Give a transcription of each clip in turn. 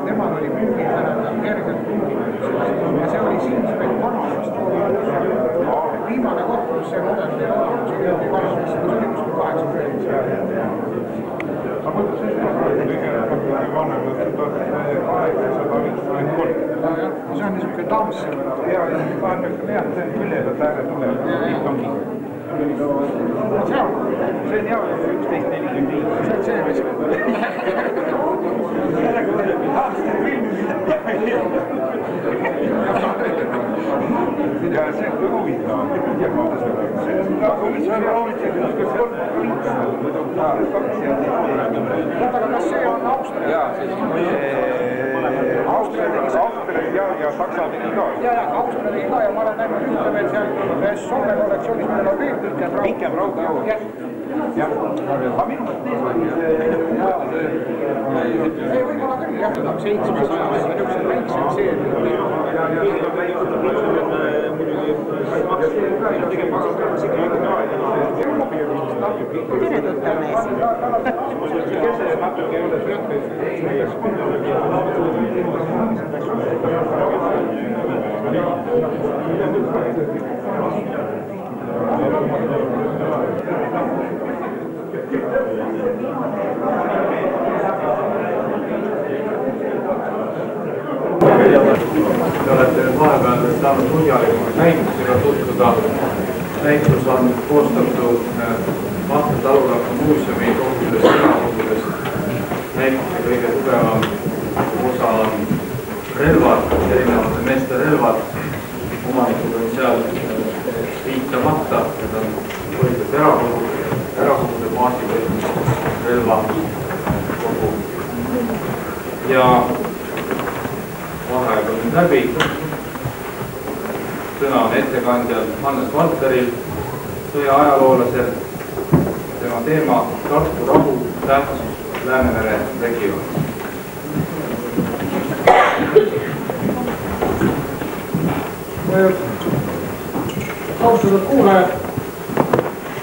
Temal oli müügil kergelt tunginud ja see oli Siinsberg vanasest viimane koht, kus see model oli vanasest, see oli kuskil 89. Ma mõtlesin, et kõige vanemad 1853. See on niisugune tants. Ja vahepeal see on küljele ääre tuleb. See on jah 1145. See on see, mis ja see on huvitav. kas see on Austria? Austria ja Saksa tegi ka. Ja Austria tegi ka ja ma olen näinud, ütleme, et seal Soome kollektsioonis meil on veel pikem raud. Jah, aga minu mõttes ei, võib-olla küll, jah, 700 niisugused väiksed seeriad. Tere tuttav mees. Te olete vahepeal saanud põhjalikult näitusega tutvuda. Näitus on koostatud Mahtu Talurahva muuseumi kogudest, erakogudest. Näituse kõige tugevam osa on relvad, erinevate meeste relvad. Omanikud on seal viitamata, need on põhiliselt erakogude baasil relva kogu. Ja vaheaeg on nüüd läbi. Sõna on ettekandjal Hannes Valteril, sõja ajaloolasel. Tema teema Tartu rahu tähtsus Läänemere regioonis. Austatud kuulajad,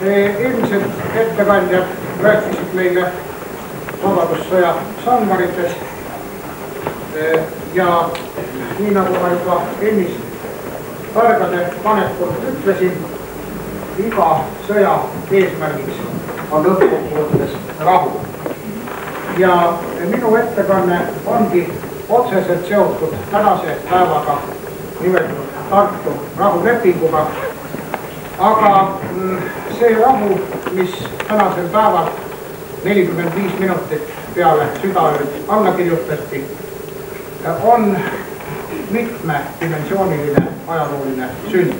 eelmised ettekandjad rääkisid meile vabadussõja sangaritest ja nii nagu ma juba ennist targade panekul ütlesin, iga sõja eesmärgiks on lõppkokkuvõttes rahu. Ja minu ettekanne ongi otseselt seotud tänase päevaga, nimetatud Tartu rahulepinguga. Aga see rahu, mis tänasel päeval 45 minutit peale südaööd alla kirjutati, on mitmedimensiooniline ajalooline sünd.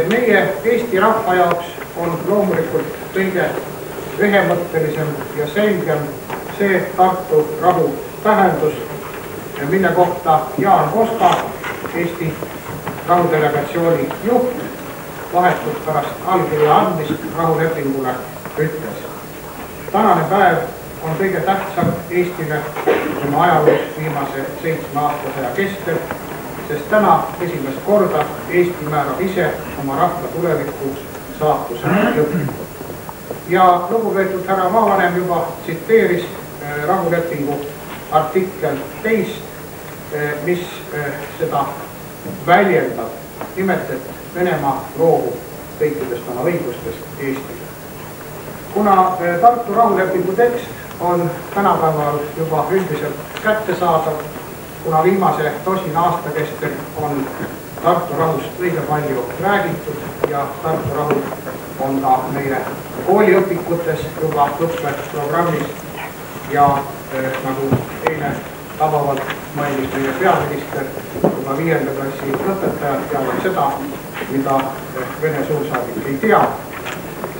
Meie Eesti rahva jaoks on loomulikult kõige ühemõttelisem ja selgem see Tartu rahu tähendus, mille kohta Jaan Koska, Eesti rahudelegatsiooni juht, vahetult pärast allkirja andmist rahulepingule ütles. Tänane päev on kõige tähtsam Eestile oma ajaloos viimase 7 aastasaja kestel, sest täna esimest korda Eesti määrab ise oma rahva tuleviku saatuse lõppu. Ja lugupeetud härra maavanem juba tsiteeris rahulepingu artikkel 2, mis seda väljendab, nimelt, et Venemaa loobub kõikidest oma õigustest Eestile. Kuna Tartu rahulepingu tekst on tänapäeval juba üldiselt kättesaadav, kuna viimase 10 aasta kestel on Tartu rahust õige palju räägitud ja Tartu rahu on ka meie kooliõpikutes juba õppeprogrammis ja nagu eile tabavalt mainis meie peaminister, juba 5. klassi õpetajad teavad seda, mida Vene suursaadik ei tea,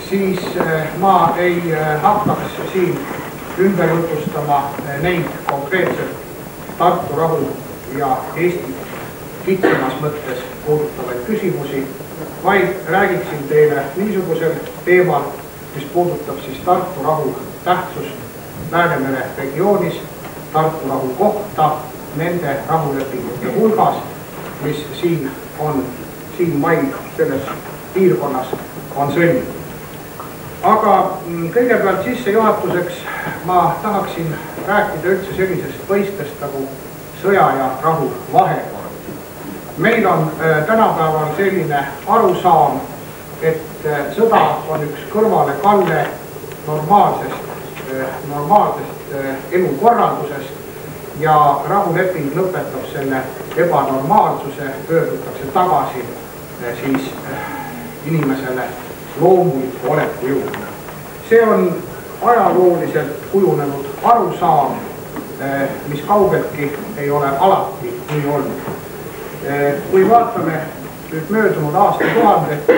siis ma ei hakkaks siin ümber jutustama neid konkreetselt Tartu rahu ja Eesti kitsamas mõttes puudutavaid küsimusi, vaid räägiksin teile niisugusel teemal, mis puudutab siis Tartu rahu tähtsust Läänemere regioonis, Tartu rahu kohta nende rahulepingute hulgas, mis siin mail selles piirkonnas on sõlmitud. Aga kõigepealt sissejuhatuseks ma tahaksin rääkida üldse sellisest mõistest nagu sõja ja rahu vahekord. Meil on tänapäeval selline arusaam, et sõda on üks kõrvalekalle normaalsest elukorraldusest ja rahuleping lõpetab selle ebanormaalsuse, pöördutakse tagasi siis inimesele loomuliku oleku juurde. See on ajalooliselt kujunenud arusaam, mis kaugeltki ei ole alati nii olnud. Kui vaatame nüüd möödunud aastatuhandet,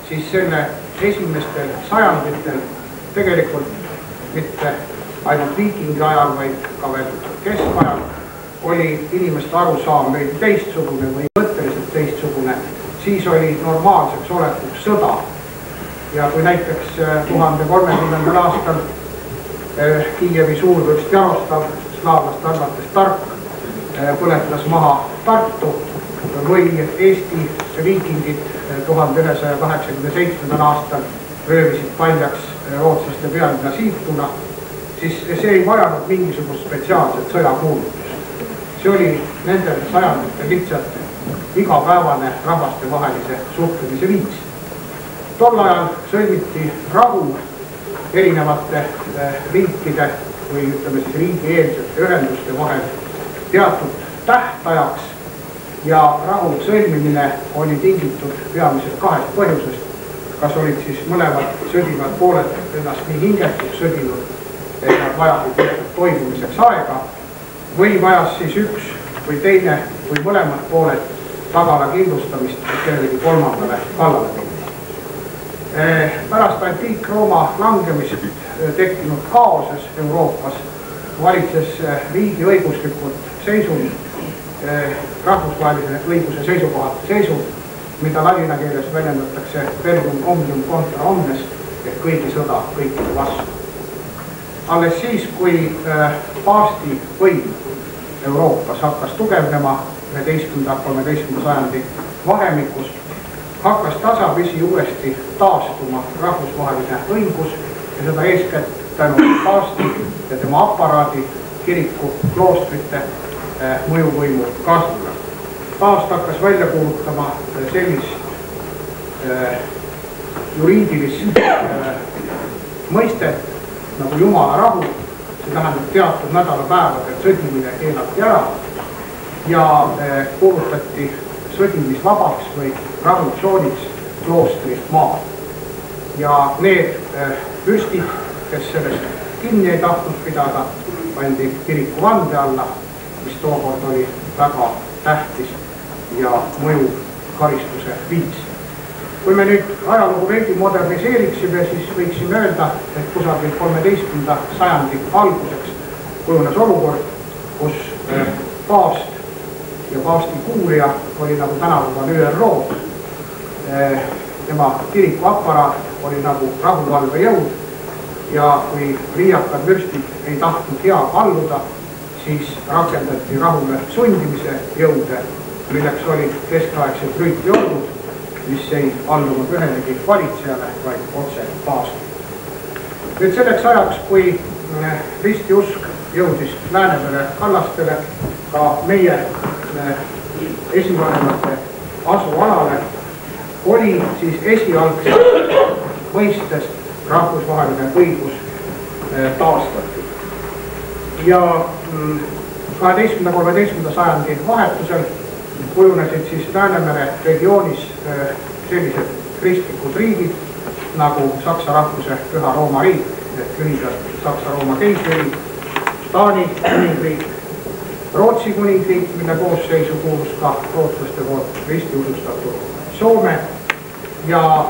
siis selle esimestel sajanditel tegelikult mitte ainult viikingi ajal, vaid ka veel keskajal oli inimeste arusaam veidi teistsugune või mõtteliselt teistsugune. Siis oli normaalseks olekuks sõda. Ja kui näiteks 1030. aastal Kiievi suurvürst Jaroslav, slaavlaste arvates tark, põletas maha Tartu või Eesti viikingid 1187. aastal röövisid paljaks rootslaste pealinna Sigtuna, siis see ei vajanud mingisugust spetsiaalset sõjakuulutust. See oli nendel sajanditel lihtsalt igapäevane rahvastevahelise suhtlemise viis. Tol ajal sõlmiti rahu erinevate riikide või ütleme siis riigieelsete ühenduste vahel teatud tähtajaks ja rahu sõlmimine oli tingitud peamiselt kahest põhjusest. Kas olid siis mõlemad sõdivad pooled ennast nii hingetuks sõdinud, et nad vajasid toimumiseks aega või vajas siis üks või teine või mõlemad pooled tagala kindlustamist, et kellelegi kolmandale kallale minna. Pärast Antiik-Rooma langemist tekkinud kaoses Euroopas valitses riigi õiguslikult seisund, rahvusvahelise õiguse seisukohalt seisund, mida ladina keeles väljendatakse verbum omnium contra omnes ehk kõigi sõda kõikide vastu. Alles siis, kui paavsti võim Euroopas hakkas tugevnema 11.–13. sajandi vahemikus, hakkas tasapisi uuesti taastuma rahvusvaheline õigus ja seda eeskätt tänu paavsti ja tema aparaadi, kiriku, kloostrite mõjuvõimu kasvule. Paavst hakkas välja kuulutama sellist juriidilist mõistet nagu Jumala rahu, see tähendab teatud nädalapäevadel sõdimine keelati ära ja kuulutati sõdimisvabaks või rahutsooniks kloostri maal. Ja need vürstid, kes sellest kinni ei tahtnud pidada, pandi kiriku vande alla, mis tookord oli väga tähtis ja mõjuv karistuse viis. Kui me nüüd ajalugu veidi moderniseeriksime, siis võiksime öelda, et kusagil 13. sajandi alguseks kujunes olukord, kus paavst ja paavsti kuulija oli nagu tänapäeval ÜRO, tema kiriku aparaat oli nagu rahuvalvejõud ja kui riiakad vürstid ei tahtnud hea alluda, siis rakendati rahule sundimise jõude, milleks oli keskaegsed rüütlijõud, mis ei allunud ühelegi valitsejale, vaid otse paavstile. Nüüd selleks ajaks, kui ristiusk jõudis Läänemere kallastele, ka meie esivanemate asualale, oli siis esialgselt mõistes rahvusvaheline õigus taastatud. Ja 12.–13. sajandi vahetusel kujunesid siis Läänemere regioonis sellised kristlikud riigid nagu Saksa rahvuse Püha Rooma riik, lühidalt Saksa-Rooma keisririik, Taani kuningriik, Rootsi kuningriik, mille koosseisu kuulus ka rootslaste poolt ristiusustatud Soome ja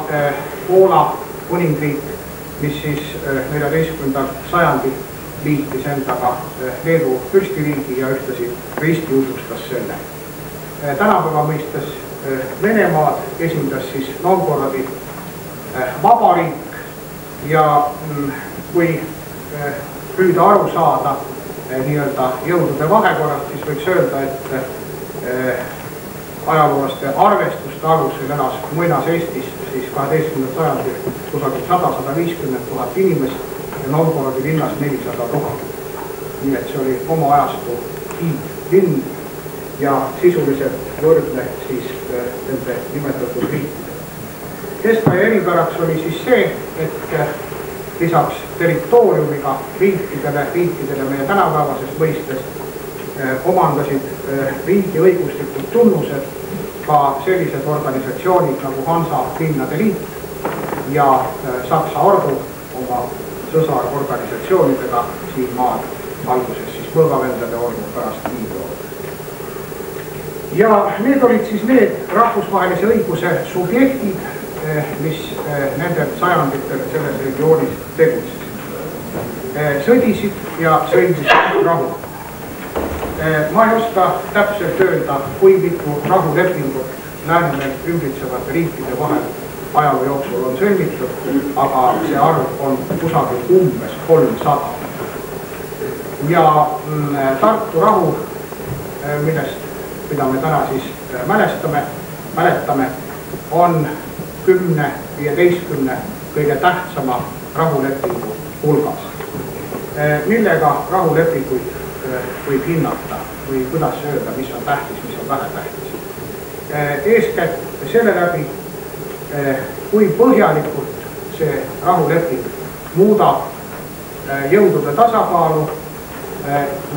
Poola kuningriik, mis siis 14. sajandil liitis endaga Leedu fürstiriigi ja ühtlasi ristiusustas selle. Tänapäeva mõistes Venemaad esindas siis Novgorodi vabariik ja kui püüda aru saada nii-öelda jõudude vahekorrast, siis võiks öelda, et ajaloolaste arvestuste alusel elas Muinas-Eestis siis 12. sajandil kusagil 100–150 000 inimest ja Novgorodi linnas 400 000. Nii et see oli oma ajastu hiidlinn ja sisuliselt võrdne siis nende nimetatud riikidega. Keskaja eripäraks oli siis see, et lisaks territooriumiga riikidele meie tänapäevases mõistes omandasid riigi õiguslikud tunnused ka sellised organisatsioonid nagu Hansa linnade liit ja Saksa ordu oma sõsarorganisatsioonidega siin maal, alguses siis Põlvavendade ordu, pärast Liidu ordu. Ja need olid siis need rahvusvahelise õiguse subjektid, mis nendel sajanditel selles regioonis tegutsesid. Sõdisid ja sõlmisid rahu. Ma ei oska täpselt öelda, kui mitu rahulepingut Läänemere ümbritsevate riikide vahel ajaloo jooksul on sõlmitud, aga see arv on kusagil umbes 300. Ja Tartu rahu, mida me täna siis mäletame, on 10–15 kõige tähtsama rahulepingu hulgas. Millega rahulepinguid võib hinnata või kuidas öelda, mis on tähtis, mis on vähe tähtis. Eeskätt selle läbi, kui põhjalikult see rahuleping muudab jõudude tasakaalu,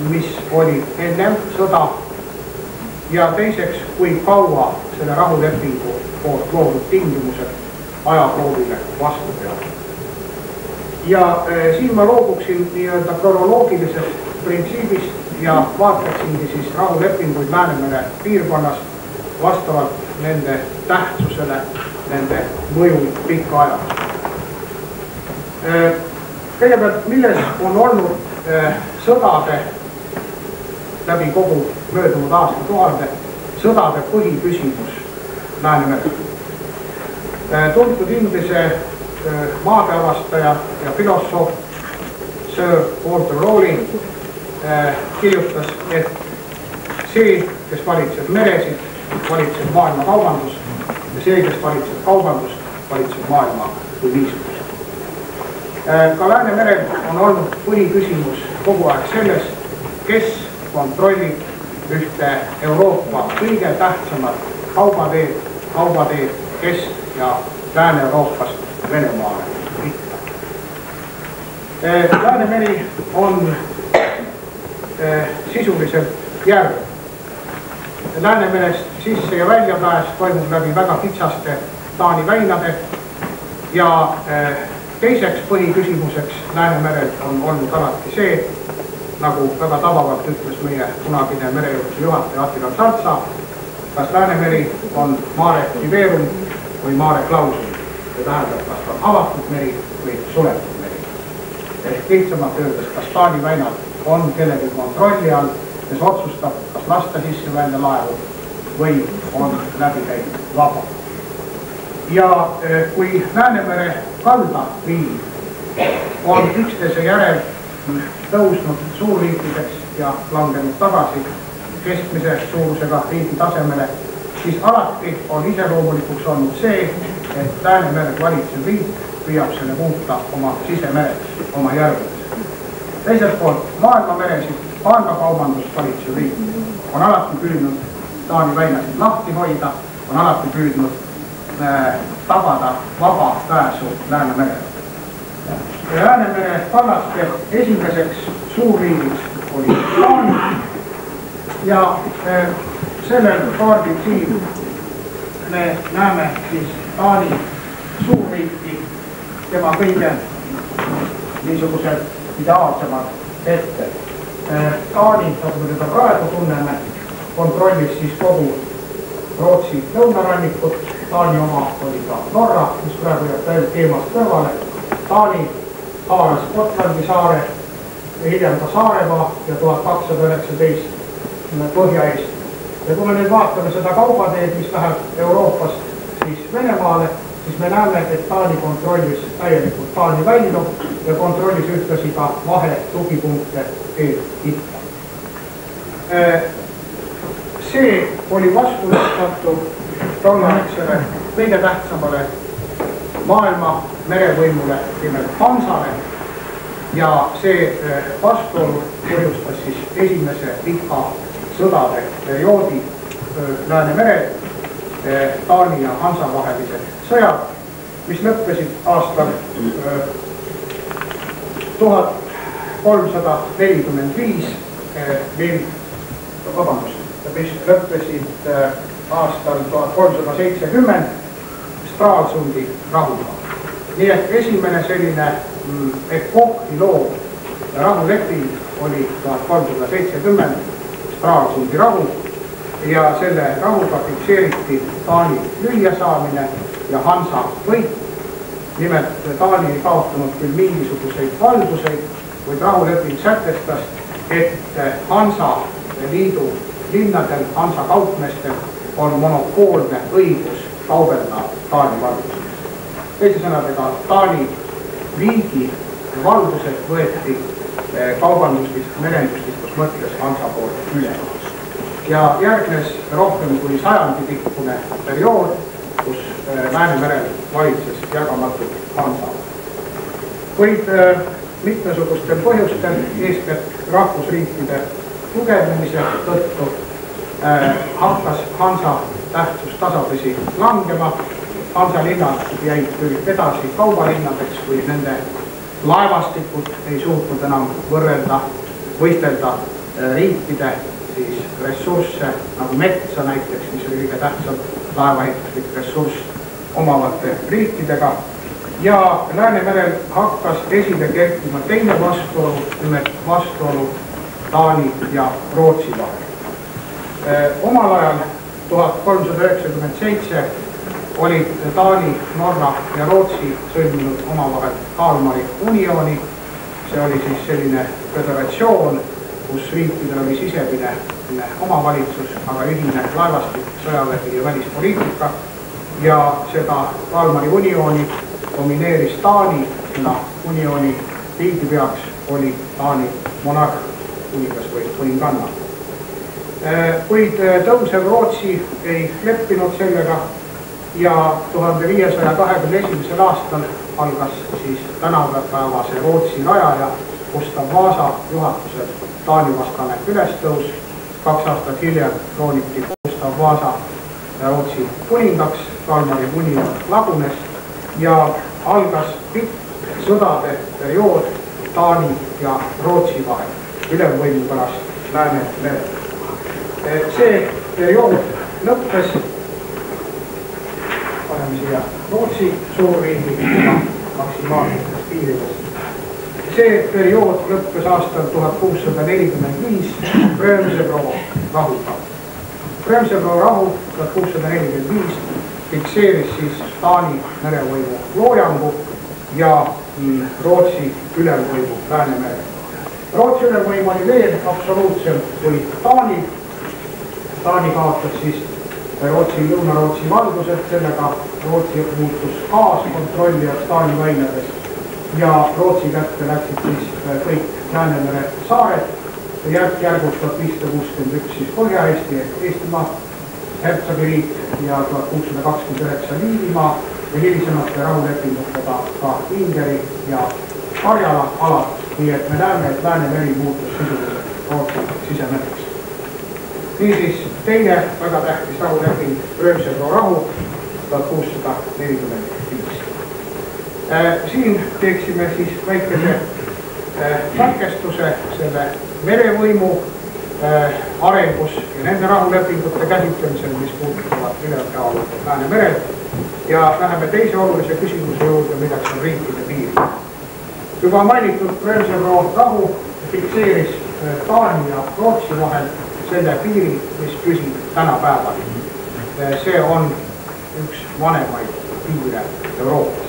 mis oli ennem sõda, ja teiseks, kui kaua selle rahulepingu poolt loodud tingimused ajaproovile vastu peavad. Ja siin ma loobuksin nii-öelda kronoloogilisest printsiibist ja vaataksingi siis rahulepinguid Läänemere piirkonnas vastavalt nende tähtsusele, nende mõju pikka ajas. Kõigepealt, milles on olnud sõdade läbi kogu möödunud aastatuhande sõdade põhiküsimus Läänemerel. Tuntud inglise maadeavastaja ja filosoof Sir Walter Raleigh kirjutas, et see, kes valitseb meresid, valitseb maailma kaubandust ja see, kes valitseb kaubandust, valitseb maailma kui niisugust. Ka Läänemerel on olnud põhiküsimus kogu aeg selles, kes kontrollib ühte Euroopa kõige tähtsamat kaubateed Kesk- ja Lääne-Euroopast Venemaale ritta. Läänemeri on sisuliselt järg. Läänemerest sisse ja väljapääs toimub läbi väga kitsaste Taani väinade ja teiseks põhiküsimuseks Läänemerel on olnud alati see, nagu väga tabavalt ütles meie kunagine merejuhtuse juhataja Attila Saltsa, kas Läänemeri on mare Tiberum või mare Clausum. See tähendab, kas on avatud meri või suletud meri. Ehk lihtsamalt öeldes, kas Taani väinad on kellegi kontrolli all, kes otsustab, kas lasta sisse välja laevu või on läbikäinud vaba. Ja kui Läänemere kaldaliin on üksteise järel tõusnud suurriikideks ja langenud tagasi keskmise suurusega riigi tasemele, siis alati on iseloomulikuks olnud see, et Läänemere valitsev riik püüab selle muuta oma sisemereks, oma järgedeks. Teiselt poolt maailmameresid, pangakaubandust valitsev riik on alati püüdnud Taani väinasid lahti hoida, on alati püüdnud tagada vaba pääsu Läänemerele. Läänemere kallaste esimeseks suurriigiks oli Taani ja sellel kaardil siin me näeme siis Taani suurriiki, tema kõige niisugused ideaalsemad ette. Taani, nagu me teda praegu tunneme, kontrollis siis kogu Rootsi lõunarannikut, Taani oma oli ka Norra, mis praegu jääb täielt teemast kõrvale. Taani haaras Gotlandi saare ja hiljem ka Saaremaa ja 1219 Põhja-Eesti. Ja kui me nüüd vaatame seda kaubateed, mis läheb Euroopast siis Venemaale, siis me näeme, et Taani kontrollis täielikult Taani välju ja kontrollis ühtlasi ka vahe tugipunkte itta. See oli vastuvõtmatu tolleaegsele kõige tähtsamale maailma merevõimule, nimelt Hansale, ja see vastuolu põhjustas siis esimese pika sõdade perioodi Läänemerel, Taani ja Hansa vahelised sõjad, mis lõppesid aastal 1345, mis lõppesid aastal 1370 Stralsundi rahuga. Nii et esimene selline epohhi loov rahuleping oli 1370 Stralsundi rahu ja selle rahuga fikseeriti Taani lüüasaamine ja Hansa võit. Nimelt Taani ei kaotanud küll mingisuguseid valduseid, kuid rahuleping sätestas, et Hansa liidu linnadel, Hansa kaupmeestel on monopoolne õigus kaubelda Taani valduses. Teise sõnadega, Taani riigi valdused võeti merenduslikus mõttes Hansa poolt üle. Ja järgnes rohkem kui sajandi pikkune periood, kus Läänemerel valitses jagamatult Hansa. Kuid mitmesugustel põhjustel, eeskätt rahvusriikide tugevnemise tõttu, hakkas Hansa tähtsus tasapisi langema. Hansa linnad jäid küll edasi kaubalinnadeks, kui nende laevastikud ei suutnud enam võistelda riikide siis ressursse nagu metsa näiteks, mis oli kõige tähtsam laevaehituslik ressurss omavate riikidega. Ja Läänemerel hakkas esile kerkima teine vastuolu, nimelt vastuolu Taani ja Rootsi vahel. Omal ajal 1397 olid Taani, Norra ja Rootsi sõlminud omavahel Kalmari uniooni. See oli siis selline föderatsioon, kus riikidel oli sisemine omavalitsus, aga ühine laevastik, sõjavägi ja välispoliitika. Ja seda Kalmari uniooni domineeris Taani, kuna uniooni riigipeaks oli Taani monarh, kuningas või kuninganna. Kuid tõusev Rootsi ei leppinud sellega ja 1521. aastal algas siis tänapäevase Rootsi rajaja Gustav Vasa juhatusel Taani vastane ülestõus. 2 aastat hiljem krooniti Gustav Vasa Rootsi kuningaks, Kalmari union lagunes ja algas pikk sõdade periood Taani ja Rootsi vahel ülemvõimu pärast Läänemerel. See periood lõppes, paneme siia Rootsi suurriigi maksimaalsetest piiridest. See periood lõppes aastal 1645 Brömsebro rahuga. Brömsebro rahu 1645 fikseeris siis Taani merevõimu loojangu ja Rootsi ülemvõimu Läänemerel. Rootsi ülemvõim oli veel absoluutsem kui Taani. Taani kaotas siis Lõuna-Rootsi valdused, sellega Rootsi muutus kaaskontrollijaks Taani väinades ja Rootsi kätte läksid siis kõik Läänemere saared, järk-järgult 1561 siis Põhja-Eesti ehk Eestimaa hertsogiriik ja 1629 Liivimaa ja hilisemate rahulepingutega ka Ingeri ja Karjala alad, nii et me näeme, et Läänemeri muutus sisuliselt Rootsi sisemereks. Niisiis teine väga tähtis rahuleping, Brömsebro rahu 1645. Siin teeksime siis väikese katkestuse selle merevõimu arengus ja nende rahulepingute käsitlemisel, mis puudutavad ülepeal Läänemerel. Ja läheme teise olulise küsimuse juurde, milleks on riikide piir. Juba mainitud Brömsebro rahu fikseeris Taani ja Rootsi vahel selle piiri, mis püsib tänapäevani. See on üks vanemaid piire Euroopas.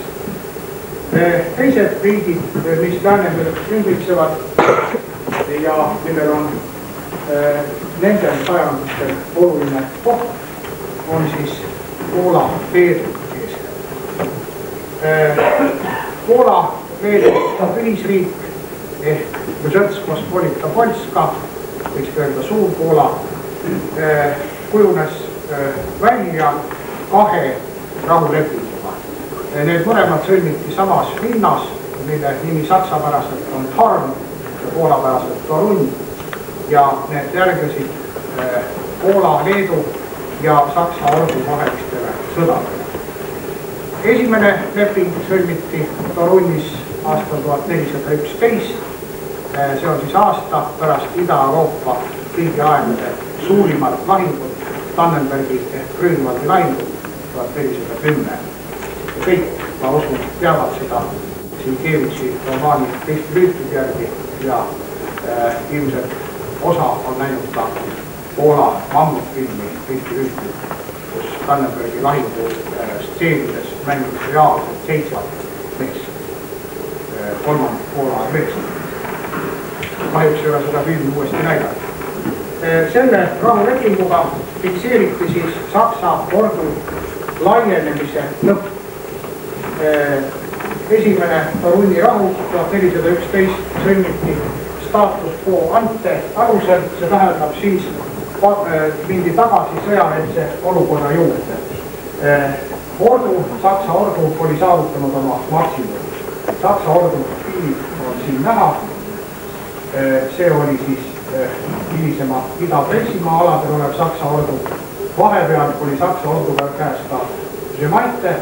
Teised riigid, mis Läänemerel ümbritsevad ja millel on nendel sajanditel oluline koht, on siis Poola, Leedu eeskätt. Poola Leedu ühisriik ehk Pospolita Polska, võiks öelda Suur-Poola, kujunes välja 2 rahulepinguga. Need mõlemad sõlmiti samas linnas, mille nimi saksapäraselt on Tarn ja poolapäraselt Torun, ja need järglesid Poola, Leedu ja Saksa ordu vahelistele sõdadele. Esimene leping sõlmiti Torunis aastal 1411, see on siis aasta pärast Ida-Euroopa riigiaegade suurimat lahingut, Tannenbergi ehk Grünwaldi lahingut 1410. Kõik, ma usun, teavad seda Sienkiewiczi romaani Eesti rüütide järgi ja ilmselt osa on näinud ka Poola mammutfilmi Eesti rüütid, kus Tannenbergi lahingu stseenides mängib reaalselt 7 meest, 3. Poola armeest. Kahjuks ei ole seda filmi uuesti näidanud. Selle rahulepinguga fikseeriti siis Saksa ordu laienemise lõpp. Esimene Toruni rahu 1411 sõlmiti status quo ante alusel, see tähendab siis mindi tagasi sõjaeelse olukorra juurde. Saksa ordu oli saavutanud oma maksimum. Saksa ordu piir on siin näha. See oli siis hilisema Ida-Pressimaa aladel olev Saksa ordu. Vahepeal oli Saksa orduga käes ka Žemaite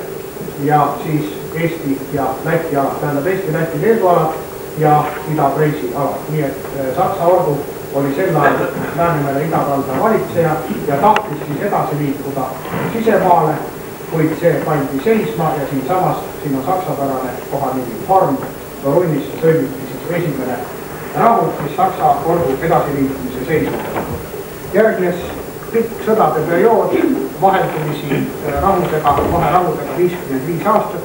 ja siis Eesti ja Läti alad, tähendab Eesti, Läti, Leedu alad ja Ida-Preisi alad. Nii et Saksa ordu oli sel ajal Läänemere idakalda valitseja ja tahtis siis edasi liikuda sisemaale, kuid see pandi seisma ja siinsamas, siin on saksapärane kohanimi Farm, Torunis sõlmiti siis esimene rahu, mis Saksa ordu edasiliikumise seisma. Järgnes pikk sõdade periood, vaheldumisi vaherahudega 55 aastat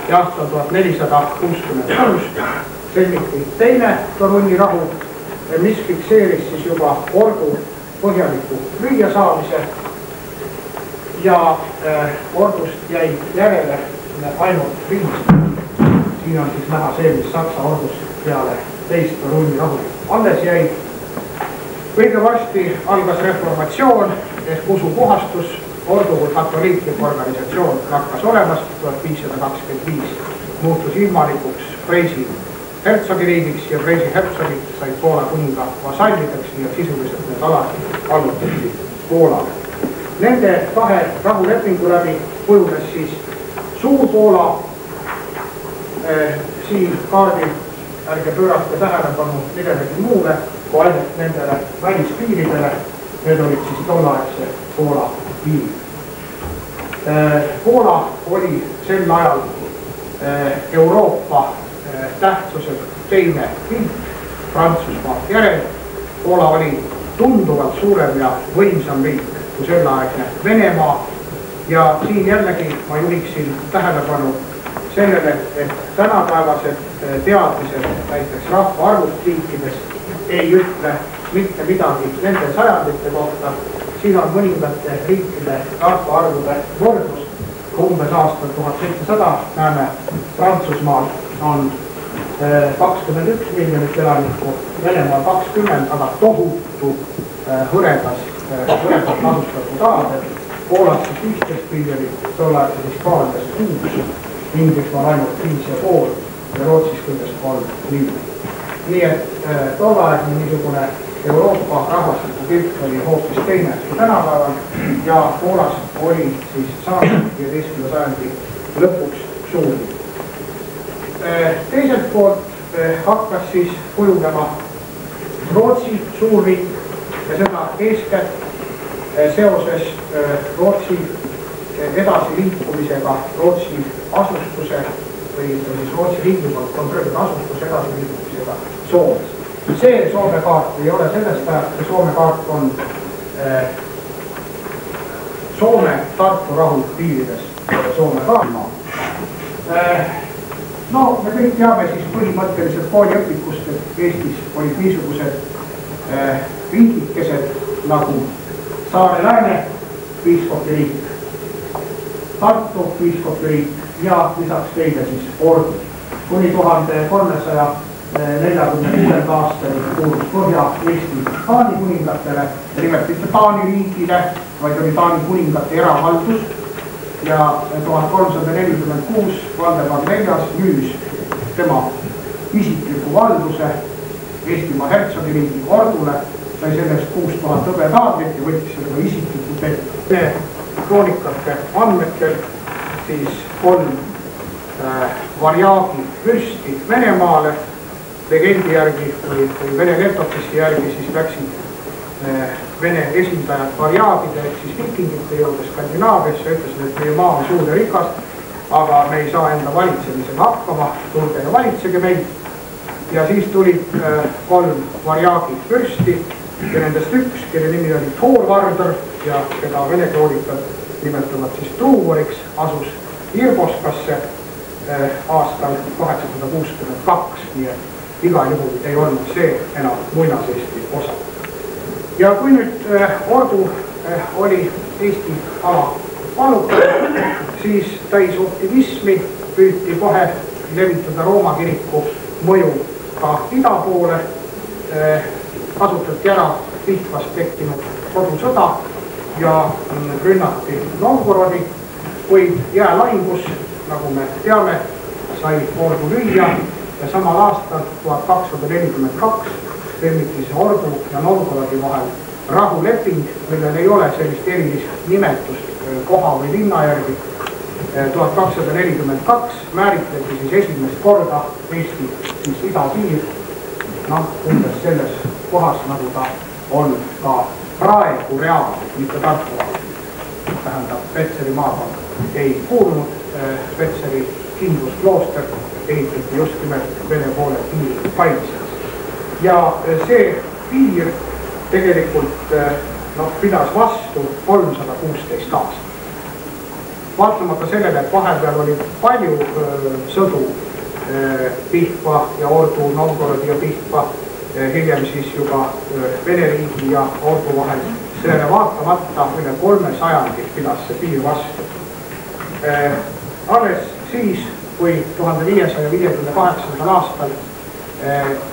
ja aastal 1466 sõlmiti teine Toruni rahu, mis fikseeris siis juba ordu põhjaliku lüüasaamise ja ordust jäi järele ainult riist. Siin on siis näha see, mis Saksa ordust peale teist Toruni rahu alles jäi. Kõige varsti algas reformatsioon ehk usupuhastus, ordu kui katoliiklik organisatsioon lakkas olemast, 1525 muutus ilmalikuks Preisi hertsogiriigiks ja Preisi hertsogid said Poola kuninga vasallideks, nii et sisuliselt need alad allutati Poolale. Nende 2 rahulepingu läbi kujunes siis Suur-Poola, siin kaardil ärge pöörata tähelepanu millelegi muule, kui ainult nendele välispiiridele, need olid siis tollaegse Poola piirid. Poola oli sel ajal Euroopa tähtsuselt teine riik Prantsusmaa järel. Poola oli tunduvalt suurem ja võimsam riik kui selleaegne Venemaa ja siin jällegi ma juhiksin tähelepanu sellele, et tänapäevased teadmised näiteks rahvaarvust riikides ei ütle mitte midagi nende sajandite kohta. Siin on mõningate riikide rahvaarvude võrdlus. Umbes aastal 1700 näeme Prantsusmaal on 21 miljonit elanikku, Venemaal 20, aga tohutu hõredalt asustatud aladel. Poolas 15 miljonit, tollaegses Hispaanias 6, Inglismaal ainult 5,5 ja Rootsis kõigest 3 miljonit. Nii et tollaegne niisugune Euroopa rahvastiku pilt oli hoopis teine kui tänapäeval ja Poolas oli siis saanud 15. sajandi lõpuks suuri. Teiselt poolt hakkas siis kujunema Rootsi suurriik ja seda eeskätt seoses Rootsi edasiliikumisega, Rootsi asustuse või siis Rootsi riigi poolt kontrollitud asustuse edasiliikumisega Soomes. See Soome kaart ei ole sellest ajast, see Soome kaart on Soome-Tartu rahu piirides Soome kaart. No, me kõik teame siis põhimõtteliselt kooliõpikust, et Eestis olid niisugused riigikesed nagu Saare-Lääne piiskopiriik, Tartu piiskopiriik ja lisaks teine siis ordu. Kuni 1346. aastani kuulus Põhja-Eesti Taani kuningatele, nimelt mitte Taani riigile, vaid oli Taani kuningate erahaldus ja 1346 Valdemar IV müüs tema isikliku valduse Eestimaa hertsogiriigi ordule, sai sellest 6000 hõbedaadrit ja võttis seda isiklikult ette. Kroonikate andmetel siis 3 varjaagi vürsti Venemaale, legendi järgi või Vene letopisi järgi siis läksid Vene esindajad varjaagide ehk siis vikingite juurde Skandinaaviasse, ütlesid, et meie maa on suur ja rikas, aga me ei saa enda valitsemisega hakkama, tulge ja valitsege meid. Ja siis tulid 3 varjaagi vürsti ja nendest üks, kelle nimi oli Thorvardr ja keda vene kroonikad nimetavad siis Truuvoriks, asus Irboskasse aastal 862, nii et igal juhul ei olnud see enam muinaseesti osa. Ja kui nüüd ordu oli Eesti ala vallutatud, siis täis optimismi püüti kohe levitada Rooma kiriku mõju ka ida poole, kasutati ära Pihtvas tekkinud kodusõda ja rünnati Novgorodi, kuid jäälaingus, nagu me teame, sai ordu lüüa ja samal aastal 1242 sõlmiti see ordu ja Novgorodi vahel rahuleping, millel ei ole sellist erilist nimetust koha või linna järgi. 1242 määritleti siis esimest korda Eesti siis idapiir, umbes selles kohas, nagu ta on ka praegu reaalselt, mitte Tartu vahel. Tähendab, Petseri maakond ei kuulunud, Petseri kindlusklooster ehitati just nimelt Vene poole piiri kaitseks. Ja see piir tegelikult pidas vastu 316 aastat. Vaatamata sellele, et vahepeal oli palju sõdu Pihkva ja ordu, Novgorodi ja Pihkva, hiljem siis juba Vene riigi ja ordu vahel, sellele vaatamata üle 3 sajandi pidas see piir vastu. Alles siis, kui 1558. aastal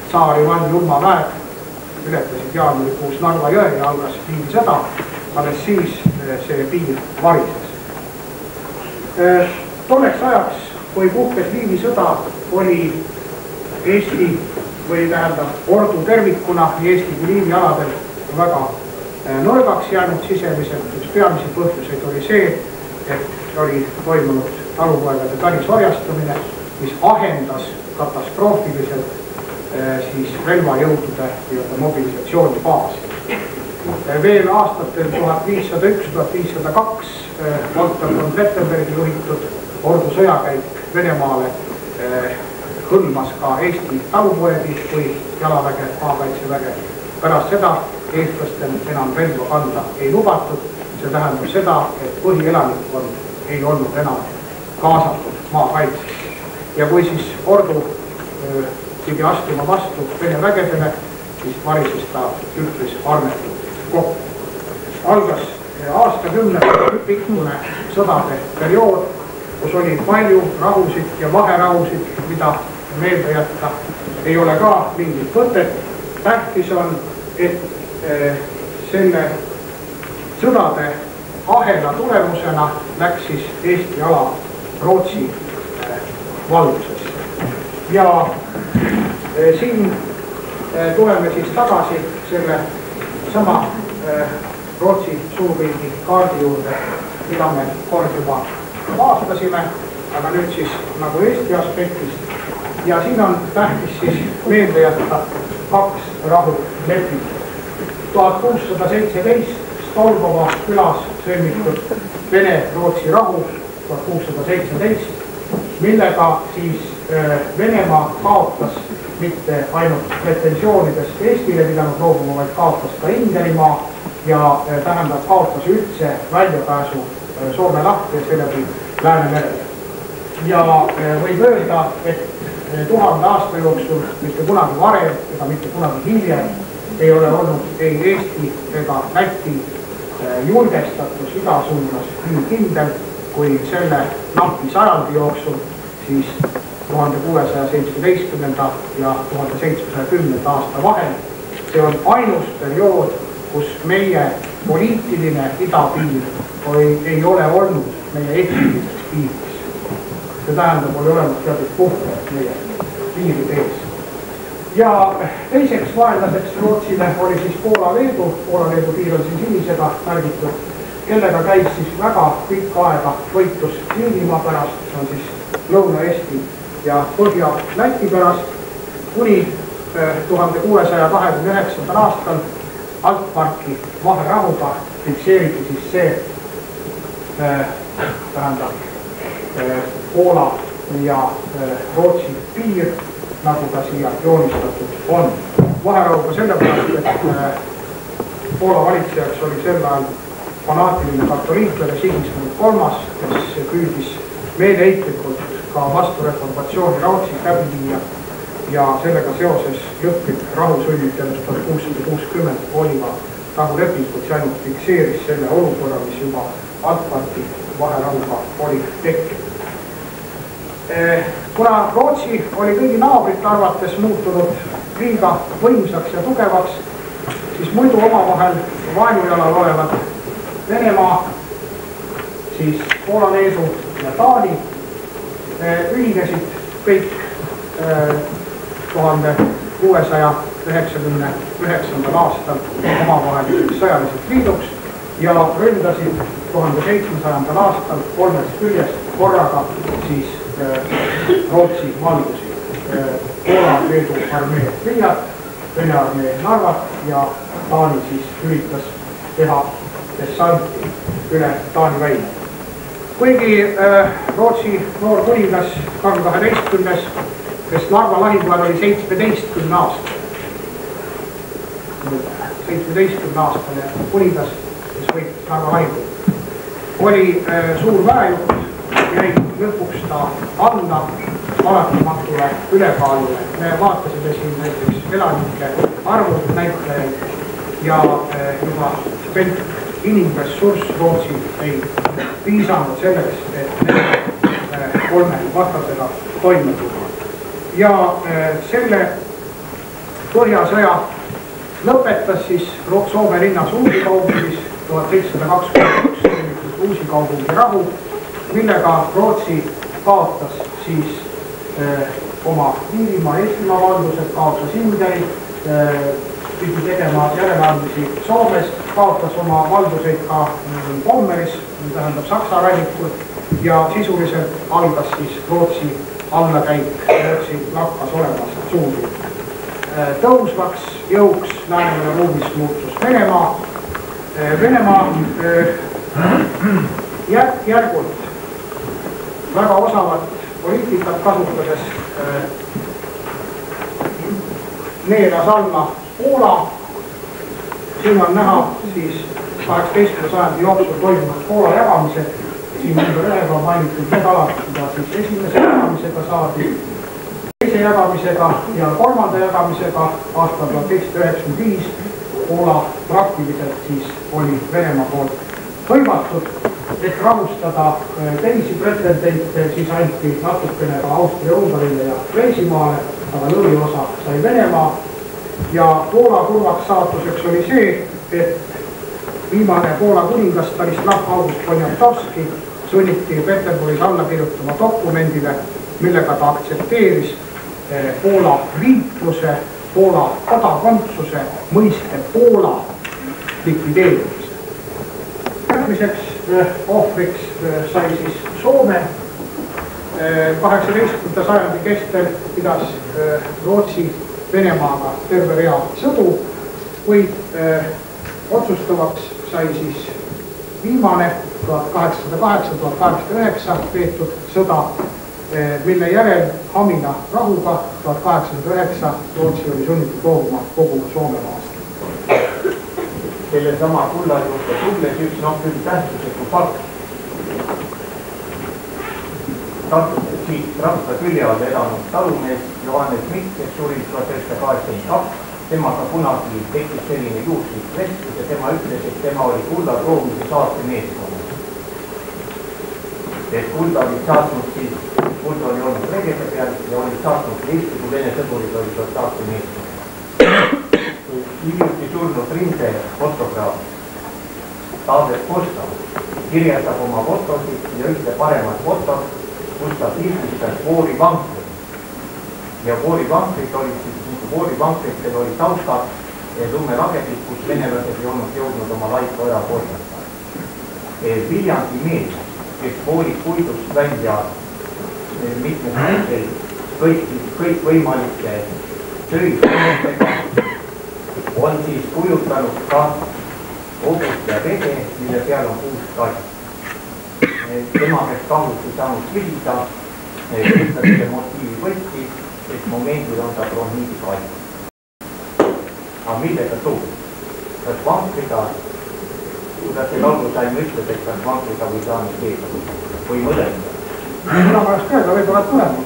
tsaar Ivan Julma väed ületasid jaanuarikuus Narva jõe ja algas viivisõda, alles siis see piir varises. Tolleks ajaks, kui puhkes viivisõda, oli Eesti või tähendab ordu tervikuna nii Eesti kui Liivi aladel väga nõrgaks jäänud sisemiselt. Üks peamisi põhjuseid oli see, et oli toimunud talupoegade pärisorjastumine, mis ahendas katastroofiliselt siis relvajõudude mobilisatsioonibaasi. Veel aastatel 1501-1502 Walter von Plettenbergi juhitud ordu sõjakäik Venemaale hõlmas ka Eesti talupoegi või jalaväge, maakaitseväge. Pärast seda eestlastel enam relva kanda ei lubatud. See tähendab seda, et põhielanikkond ei olnud enam kaasatud maakaitsesse. Ja kui siis ordu pidi astuma vastu Vene vägedele, siis varises ta üpris armetult kokku. Algas aastakümnete pikkune sõdade periood, kus oli palju rahusid ja vaherahusid, mida meelde jätta ei ole ka mingit mõtet. Tähtis on, et selle sõdade ahela tulemusena läks siis Eesti ala Rootsi valdusesse. Ja siin tuleme siis tagasi selle sama Rootsi suurriigi kaardi juurde, mida me kord juba vaastasime, aga nüüd siis nagu Eesti aspektist. Ja siin on tähtis siis meelde jätta 2 rahulepingut. 1617 Stolbova külas sõlmitud Vene-Rootsi rahu 1617, millega siis Venemaa kaotas mitte ainult pretensioonidest Eestile pidanud loobuma, vaid kaotas ka Ingerimaa ja tähendab kaotas üldse väljapääsu Soome lahti ja seeläbi Läänemerele. Ja võib öelda, et 1000 aasta jooksul mitte kunagi varem ega mitte kunagi hiljem ei ole olnud ei Eesti ega Läti julgestatus ida suunas nii kindel, kui selle napi sajandi jooksul, siis 1617. ja 1710. aasta vahel. See on ainus periood, kus meie poliitiline idapiir ei ole olnud meie etniliseks piiriks. See tähendab, oli olemas teatud puhver meie piiride ees. Ja teiseks vaenlaseks Rootsile oli siis Poola-Leedu. Poola-Leedu piir on siin sinisega märgitud, kellega käis siis väga pikka aega võitlus Liivimaa pärast, see on siis Lõuna-Eesti ja Põhja-Läti pärast, kuni 1629. aastal Altmarki vaherahuga fikseeriti siis see Poola ja Rootsi piir, nagu ta siia joonistatud on. Vaherahuga sellepärast, et Poola valitsejaks oli sel ajal fanaatiline katoliiklane Sigismund III, kes püüdis meeleheitlikult ka vastureformatsiooni Rootsis läbi viia ja sellega seoses lõplik rahu sünniti 1660 oliva rahulepingut, see ainult fikseeris selle olukorra, mis juba Altmarki vaherahuga oli tekkinud. Kuna Rootsi oli kõigi naabrite arvates muutunud liiga võimsaks ja tugevaks, siis muidu omavahel vaenujalal olevad Venemaa, siis Poola, Leedu ja Taani ühinesid kõik 1699. aastal omavaheliseks sõjaliseks liiduks ja ründasid 1700. aastal kolmest küljest korraga siis Rootsi valdusi. Poola, Leedu armee Riiat, Vene armee Narvat ja Taani siis üritas teha dessanti üle Taani väina. Kuigi Rootsi noor kuningas Karl XII, kes Narva lahingu ajal oli 17 aastane kuningas, kes võitis Narva lahingu, oli suur väejuht, jäi lõpuks ta alla alatimatule ülekaalule. Me vaatasime siin näiteks elanike arvu näitajaid ja juba inimressurss Rootsi ei piisanud selleks, et kolme vastasega toime tulla. Ja selle Põhjasõja lõpetas siis Soome linnas Uusikaupungis 1721 Uusikaupungi rahu, millega Rootsi kaotas siis oma Liivimaa, Eestimaa valdused, kaotas Indiaid, pidi tegema järeleandmisi Soomest, kaotas oma valduseid ka Pommeris, tähendab Saksa rannikul, ja sisuliselt algas siis Rootsi allakäik, Rootsi lakkas olemast suuri. Tõusvaks jõuks Läänemere ruumis muutus Venemaa. Venemaa järgult väga osavat poliitikat kasutades neelas alla Poola. Siin on näha siis 18. sajandi jooksul toimunud Poola jagamised. Siin number 1 on mainitud need alad, mida siis esimese jagamisega saadi, teise jagamisega ja kolmanda jagamisega aastal 1795 Poola praktiliselt siis oli Venemaa poolt hõivatud, et rahustada teisi pretendeite, siis anti natukene ka Austria-Ungarile ja Reisimaale, aga lõviosa sai Venemaa. Ja Poola kurvaks saatuseks oli see, et viimane Poola kuningas Stanislav August Poniatowski sunniti Peterburis alla kirjutama dokumendile, millega ta aktsepteeris Poola riikluse, Poola kodakondsuse mõiste Poola likvideerimise. Järgmiseks ohvriks sai siis Soome. 18. sajandi kestel pidas Rootsi Venemaaga terve rea sõdu, kuid otsustavaks sai siis viimane 1808-1809 peetud sõda, mille järel Hamina rahuga 1809 Rootsi oli sunnitud loobuma kogu Soomemaast. Selle sama kulla juurde tulles üks küll tähtsusliku fakt. Tartuselt siit Rapla külje all elanud talumees Johannes Mikk, kes suri 1982, temaga kunagi tekkis selline juhuslik vestlus ja tema ütles, et tema oli kulla toomise saate meeskonna. et kulda olid saatnud siis, kulda oli olnud regede peal ja olid saatnud Eesti, kui Vene sõdurid olid saatnud Eesti. Hiljuti surnud rinde fotograaf Taavet Kosta kirjeldab oma fotosid ja ühte paremat fotot, kus ta pildistas voorivankrit. Ja voorivankrit olid siis, voorivankritel oli taustad lummelagedid, kus venelased ei olnud jõudnud oma laikoja korjata. Viljandi mees, kes voolib puidust välja mitmetel kõikvõimalike tööidega, on siis kujutanud ka hobust ja vede, mille peal on 6 tall. Tema käest kahjuks ei saanud küsida, mis ta selle motiivi võttis, et momendil on ta bronhiidi kall. Aga millega toob? Kas vankriga, kuidas see laulu saime ütled, et kas vankriga või saanud keeda või mõlemda? Mina pärast ka, võib olla tulema,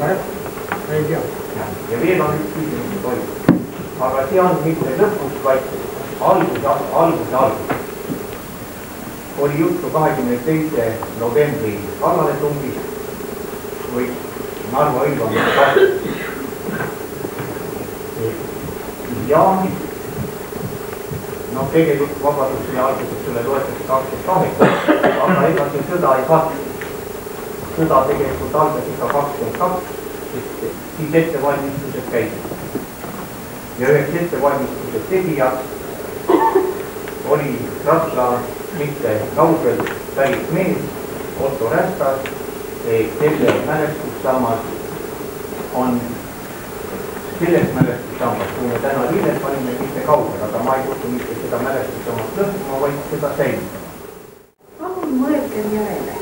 ei tea. Ja veel on üks küsimus toimub. Aga see on mitte lõpus, vaid alguse. Oli juttu 22. novembri kallaletungist või Narva õilvamist kasvust. Ja tegelikult vabadussõja alguses sulle loetakse 28, aga ega see sõda ei katsu. Sõda tegelikult algas ikka 22, sest siis ettevalmistused käisid. Ja üheks ettevalmistused tegijaks oli Rapla mitte kaugelt pärit mees Otto Rästas, kelle mälestussammas on sellest mälestussammast, kui me täna liidet panime mitte kaugel, aga ma ei kutsu mitte seda mälestussammast lõhkuma, vaid seda säilitama. Palun mõelgem järele,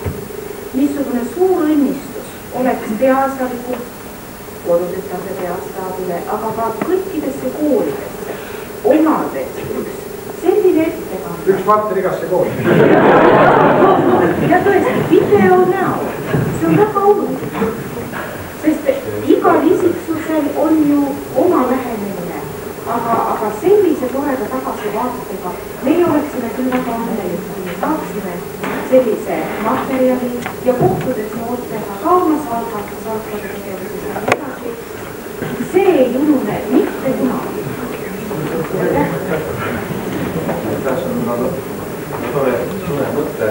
missugune suur õnnistus oleks peaasjalikult kodutütarde peastaabile, aga ka kõikidesse koolidesse omades üks selline ettekande. Üks vatter igasse kooli. Ja tõesti, video näol, see on väga oluline. Sest igal isiksusel on ju oma lähenemine, aga sellise toreda tagasivaatega meie oleksime küll väga õnnelikud, kui me saaksime sellise materjali ja kohtudes noortega ka oma saatade tegevuses ja edasi. See ei unune mitte kunagi. Tässä on tore mõte.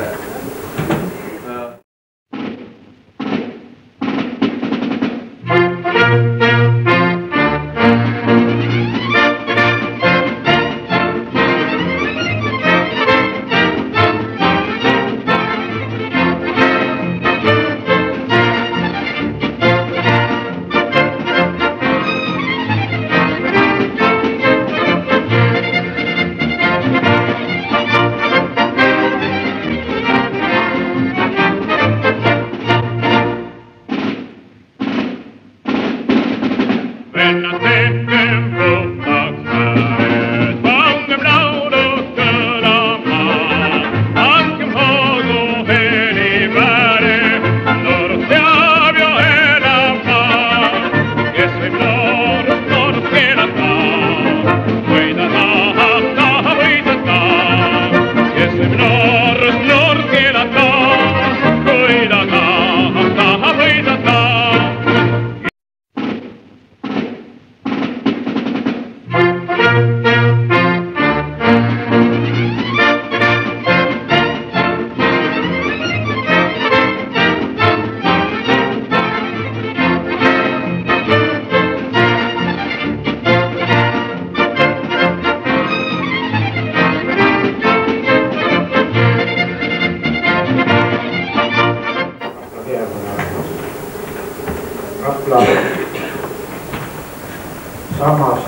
Sammas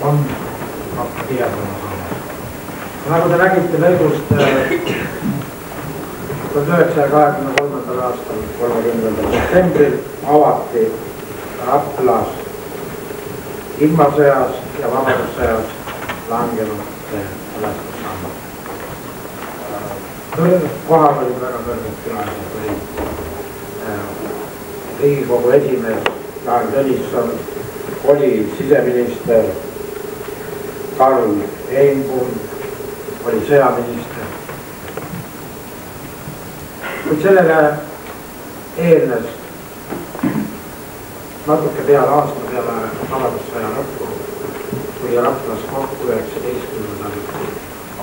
on Rapla-Piasana sammas. Nagu te nägite lõigust 1923. aastal 30. septembril avati Raplas ilmasõjas ja vabadussõjas langenute mälestussammas. Kohal olid väga kõrged külalised, olid Riigikogu esimees Jaak Tõnisson, oli siseminister Karl Einbund, oli sõjaminister. Kuid sellele eelnes natuke peale aasta peale vabadussõja lõppu, kui Raplas kokku 19.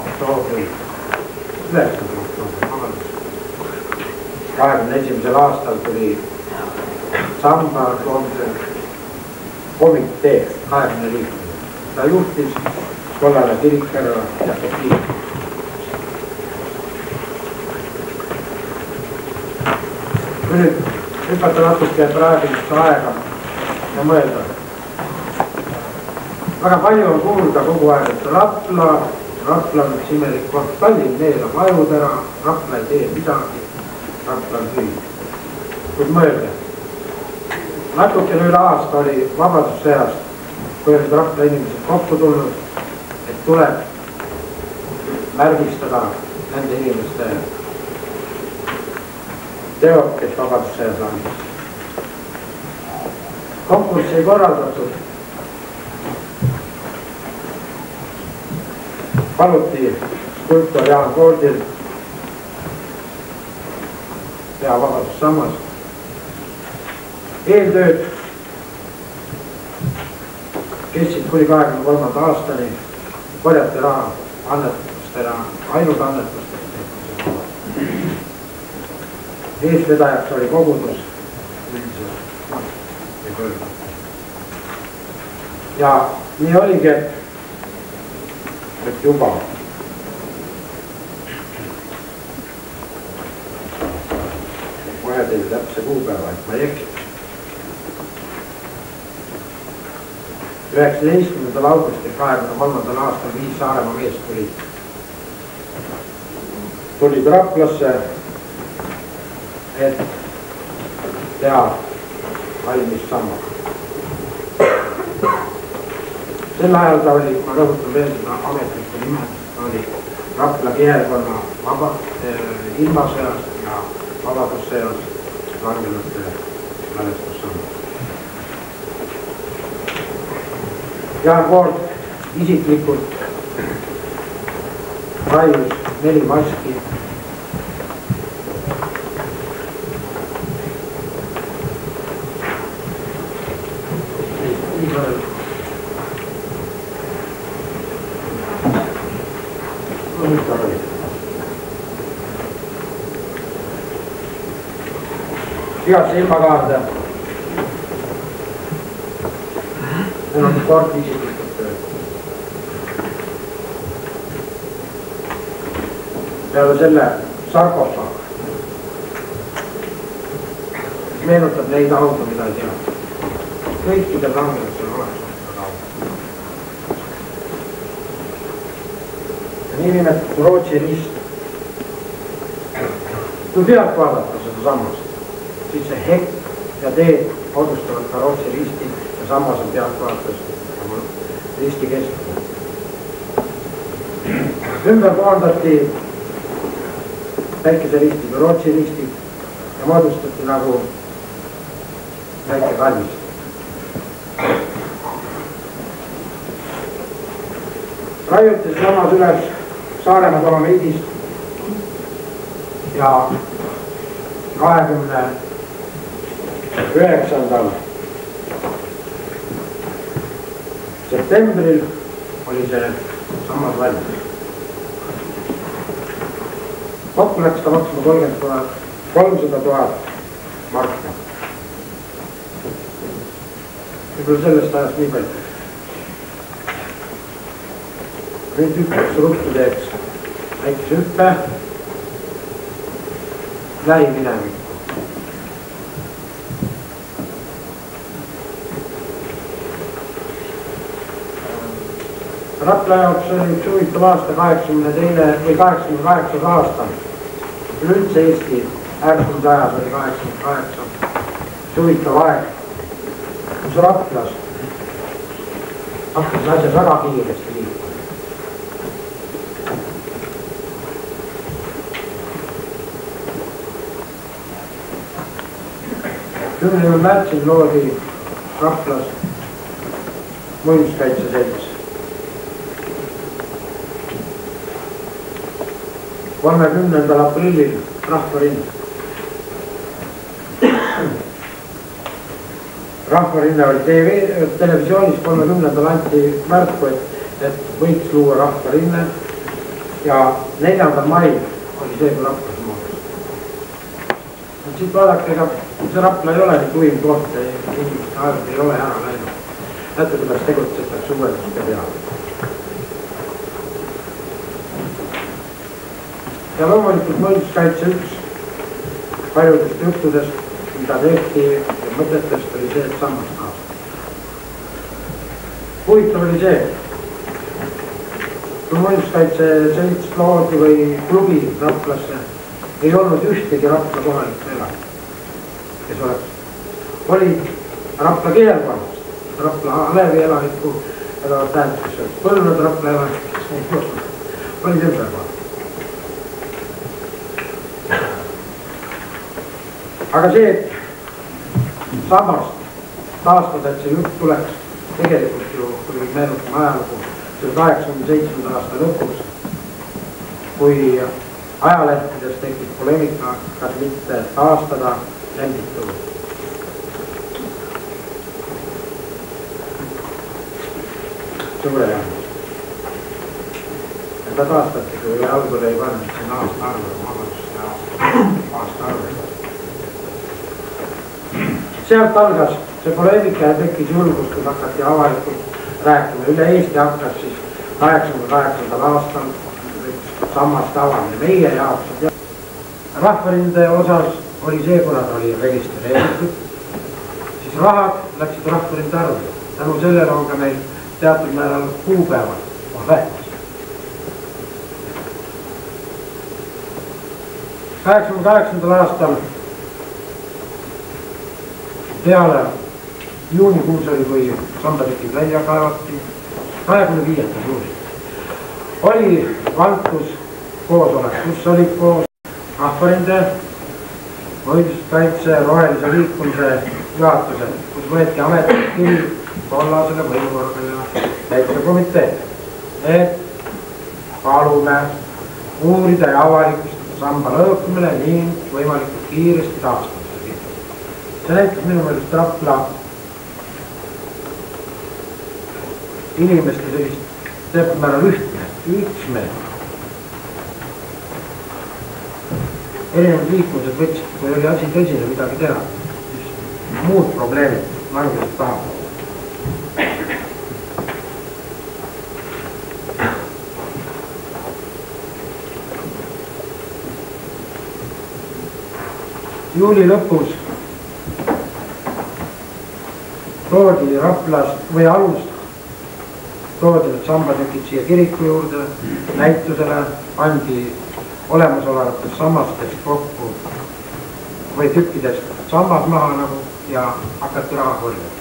oktoobril, 21. aastal tuli Samba loomise komitee 20 liikmega. Ta juhtis kollane Kirikärva ja Sofiia. Kui nüüd hüpata natuke praegust aega ja mõelda. Väga palju on kuulda kogu aeg, et Rapla on üks imelik koht, Tallinn neelab ajud ära, Rapla ei tee midagi, Rapla on hüüd. Kuid mõelge, natukene üle aasta oli vabadussõjast, kui olid Rapla inimesed kokku tulnud, et tuleb märgistada nende inimeste teod, kes vabadussõjas langis. Konkurssi ei korraldatud. Paluti skulptor Jaan Koordil teha vabadussammas. Eeltööd kestsid kuni 23. aastani, korjati raha annetustena, ainult annetustena. Eesvedajaks oli kogudus ja nii oligi, et juba kohe teile täpse kuupäeva, et ma ei eksiks. 19. augustil 23. aastal 5 Saaremaa meest tulid Raplasse, et teha valmis samma. Sel ajal ta oli, ma rõhutan veel seda ametlikku nimet, ta oli Rapla kihelkonna ilmasõjas ja vabadussõjas langenute mälestussamma. Jaan Koord isiklikult raius 4 maski. Igasse ilmakaarde. Need on Koord isiklikult tööd. Peale selle sarkofaag meenutab neid auto, mida ei tea. Kõikidel langelusel oleks seda auto. Nii nimetatud Rootsi rist. Kui pealt vaadata seda sammast, siis see hekk ja teed odustavad ka Rootsi risti ja sammas on pealt vaatas risti keskel. Ümber koondati päikeseristid või Rootsi ristid ja moodustati nagu väike kallis. Raiuti samas üles Saaremaa Dolomiidist ja 29. septembril oli see sammas valmis. Kokku läks ta maksma 300 000 marka. Võib-olla sellest ajast nii palju. Nüüd üks ruttu teeks väikese hüppe lähiminevik. Rapla jaoks oli üks huvitav aasta 82. või 88. aasta. Üldse Eesti ärkumise ajas oli 88. Huvitav aeg, kus Raplas hakkas asjad väga kiiresti liikuma. 10. märtsil loodi Raplas muinsuskaitseselts. 30. aprillil rahvarind. Rahvarinne oli televisioonis 30. anti märku, et võiks luua Rahvarinne ja 4. mail oli see, kui Raplas moodus. Siit vaadake, ega see Rapla ei ole nii tuim koht, inimeste aegud ei ole ära läinud. Näete, kuidas tegutsetakse uuenduste peale. Ja loomulikult muinsuskaitse üks paljudest juttudest, mida tehti ja mõtetest oli see, et sammast aastat. Huvitav oli see, kui muinsuskaitse selts loodi või klubi Raplasse, ei olnud ühtegi Rapla kohalikku elanikku, kes oleks. Oli Rapla keelpannast, Rapla Alevi elanikku, tähendab, kes oleks Põlvnud Rapla elanikku, kes ei olnud, oli ümberpannast. Aga see, et sammast taastada, et see jutt tuleks tegelikult ju, kui meenutame ajalugu, see 87. aasta lõpus, kui ajalehtedes tekib poleemika, kas mitte taastada enditu. Suure jaht. Ja ta taastati, kui algul ei pannud siin aasta arve, vabandust ja aasta arve. Sealt algas see poleemika ja tekkis julgust, kui hakati avalikult rääkima. Üle Eesti hakkas siis 88. aastal sammast avamine meie jaoks. Rahvarinde osas oli see, kuna ta oli registreeritud, siis rahad läksid Rahvarinde arvele. Tänu sellele on ka meil teatud määral kuupäevad vähetas. 88. aastal peale juunikuus oli, kui sambatekid välja kaevati, 25. juunil oli Valtus koosolek, kus olid koos Rahvarinde, muinsuskaitse, rohelise liikumise juhatused, kus võeti ametlik kivi tollasele võimuorganile täitevkomitee, et palume uurida ja avalikustada samba lõõkumine ning võimalikult kiiresti taastada. See näitab minu meelest Rapla inimeste sellist teatud määral üksmeelt. Erinevad liikumised võtsid, kui oli asi tõsine midagi teha, siis muud probleemid langesid taha. Juuli lõpus toodi Raplast või alust, toodi need sambatükid siia kiriku juurde, näitusele, andi olemasolevatest sammastest kokku või tükkidest sambad maha nagu ja hakati raha korjama.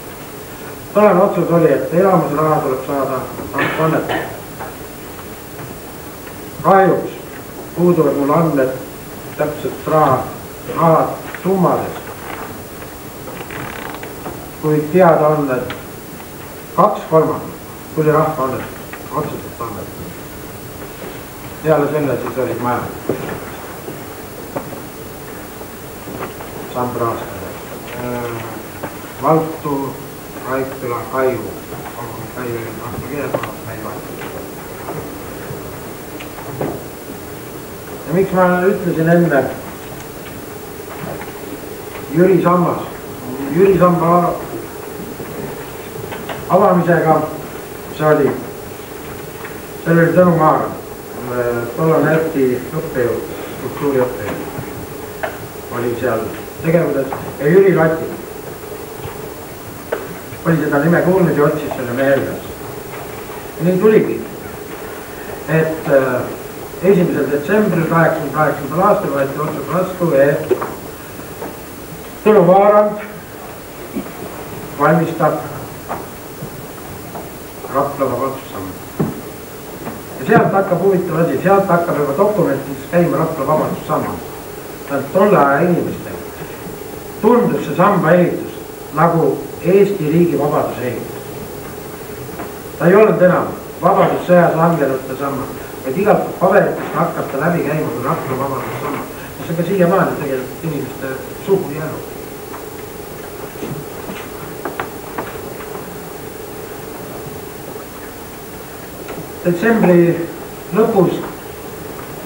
Tänane otsus oli, et elamusraha tuleb saada annetada. Kahjuks puuduvad mul andmed täpselt raha summades. Kuid teada on, et 2/3 tuli rahva annetus, otseselt annetus. Peale selle siis olid majad. Sambraastada. Valtu, Raikküla, Kaiu. Kaiu oli rahva keelpannad, Kaiu annetus. Ja miks ma ütlesin enne Jüri Sammas? Jüri Samba avamisega, seal oli Tõnu Maara, tollane Läti õppejõud, struktuuriõppejõud, oli seal tegevuses ja Jüri Lati oli seda nime kuulnud ja otsis selle mehe üles. Ja nii tuligi, et 1. detsembril 88. aastal võeti otsus vastu, et Tõnu Maarand valmistab Rapla vabadussammu. Ja sealt hakkab huvitav asi, sealt hakkab juba dokumentides käima Rapla vabadussammu. Tolle aja inimestega tundus see samba ehitus nagu Eesti riigi vabaduse ehitus. Ta ei olnud enam vabadussõjas langenute sammu, vaid igalt paberitest hakkab ta läbi käima kui Rapla vabadussammu. See on ka siiamaani tegelikult inimeste suhu jäänud. detsembri lõpus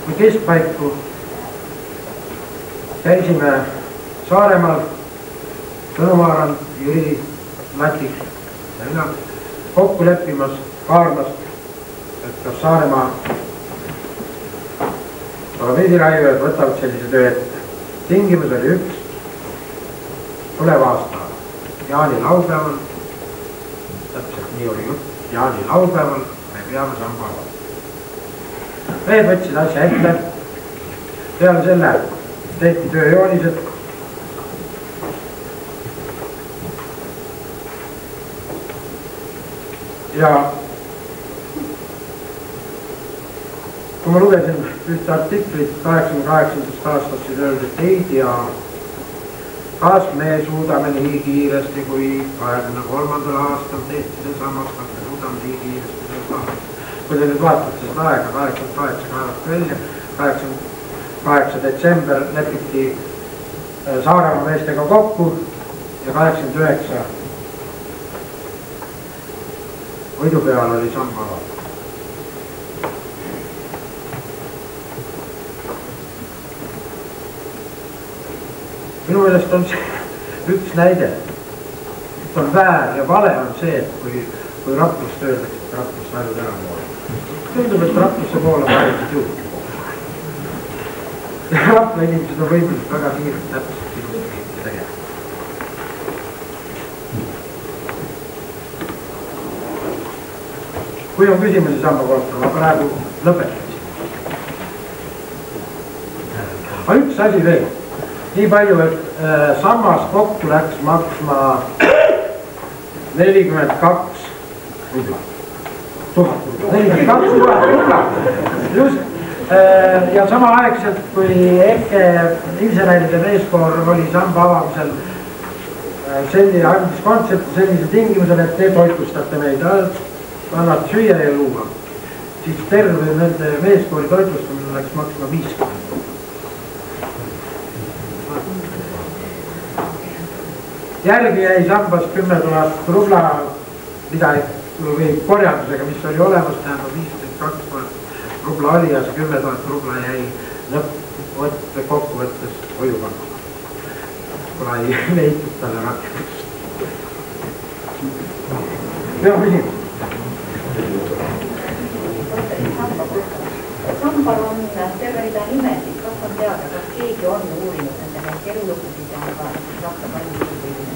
või keskpaiku käisime Saaremaal, Tõnumaaral, Jüri, Latik ja mina kokku leppimas, kaarmas, et kas Saaremaa veediraiujad võtavad sellise töö ette. Tingimus oli üks, tuleva aasta Jaani laupäeval, täpselt nii oli jutt, Jaani laupäeval me peame samba avada. Mehed võtsid asja ette, peale selle tehti tööjoonised ja kui ma lugesin ühte artiklit 88. aastast, siis öeldi, et ei tea, kas me suudame nii kiiresti, kui 23. aastal tehti see samas, kas me suudame nii kiiresti seda saada. Kui te nüüd vaatate seda aega, 88 kaevati välja, 88 detsember lepiti Saaremaa meestega kokku ja 89 võidu peal oli samba avada. Minu meelest on see üks näide, et on väär ja vale on see, et kui Raplust öeldakse, et Raplust ajud ära poole. Tundub, et Raplusse poole vajatud juht. Rapla inimesed on võimuliselt väga kiirelt täpselt ilusti tegema. Kui on küsimusi samba kohta, ma praegu lõpetasin. Aga üks asi veel. Nii palju, et sammas kokku läks maksma 42 rubla. 42 rubla. Just. Ja samaaegselt, kui Eke inseneride meeskoor oli samba avamisel, selline andis kontserti sellise tingimusel, et te toitlustate meid, annad süüa ja juua. Siis terve nende meeskoori toitlustamine läks maksma 50. Järgi jäi sambas 10 000 rubla või korjandusega, mis oli olemas, tähendab 52 000 rubla oli ja see 10 000 rubla jäi kokkuvõttes hoiupanka. Kuna ei leitud talle rakendust. Pea küsimus. Sambal on terve rida nimesid, kas on teada, kas keegi on uurinud nende elulugusid ja ka rahva kandiseerimine?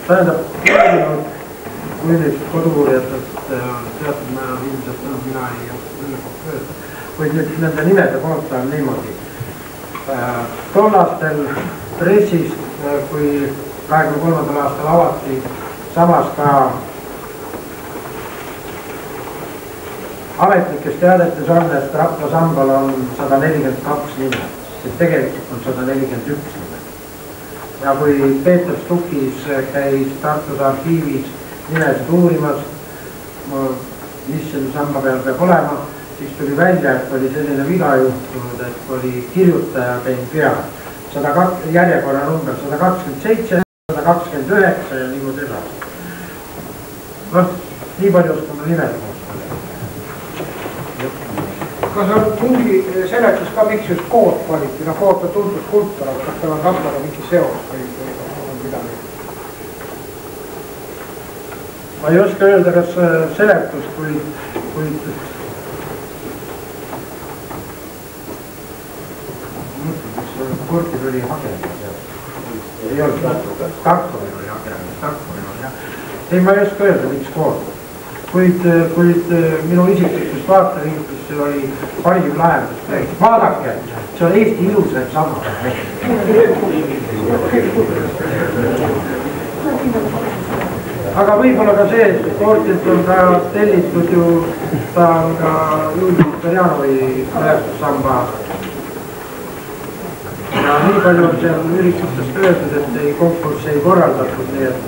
Tähendab, kui nüüd kodu-uurijatelt teatud määral ilmselt on, mina ei oska selle kohta öelda. Kuid nüüd nende nimede kohta on niimoodi. Tollastel pressis, kui 23. aastal avati, samas ka ametlikes teadetes on, et Rapla sambal on 142 nime, et tegelikult on 141 nime. Ja kui Peeter Stukis käis Tartus arhiivis nimesid uurimas, mis selle samba peal peab olema, siis tuli välja, et oli selline viga juhtunud, et oli kirjutaja käinud peal. Järjekorra number 127, 129 ja niimoodi edasi. Nii palju oskame nimede kohta. Kas on mingi seletus ka, miks just Koot valiti? Koot on tuntud skulptor, aga kas tal on Raplaga mingi seos või on midagi? Ma ei oska öelda, kas seletus, kuid Kurtil oli hagemus. Ei olnud, Tarkovil oli hagemus. Ei, ma ei oska öelda, miks Koot. Kuid minu isiklikust vaatevinklust see oli parim lahendus. Vaadake, see on Eesti ilusaim sama. Aga võib-olla ka see, et Koortilt on ka tellitud ju, ta on ka Juuli Perjanovi mälestussamba. Ja nii palju on seal üritustest öeldud, et ei konkurssi ei korraldatud, nii et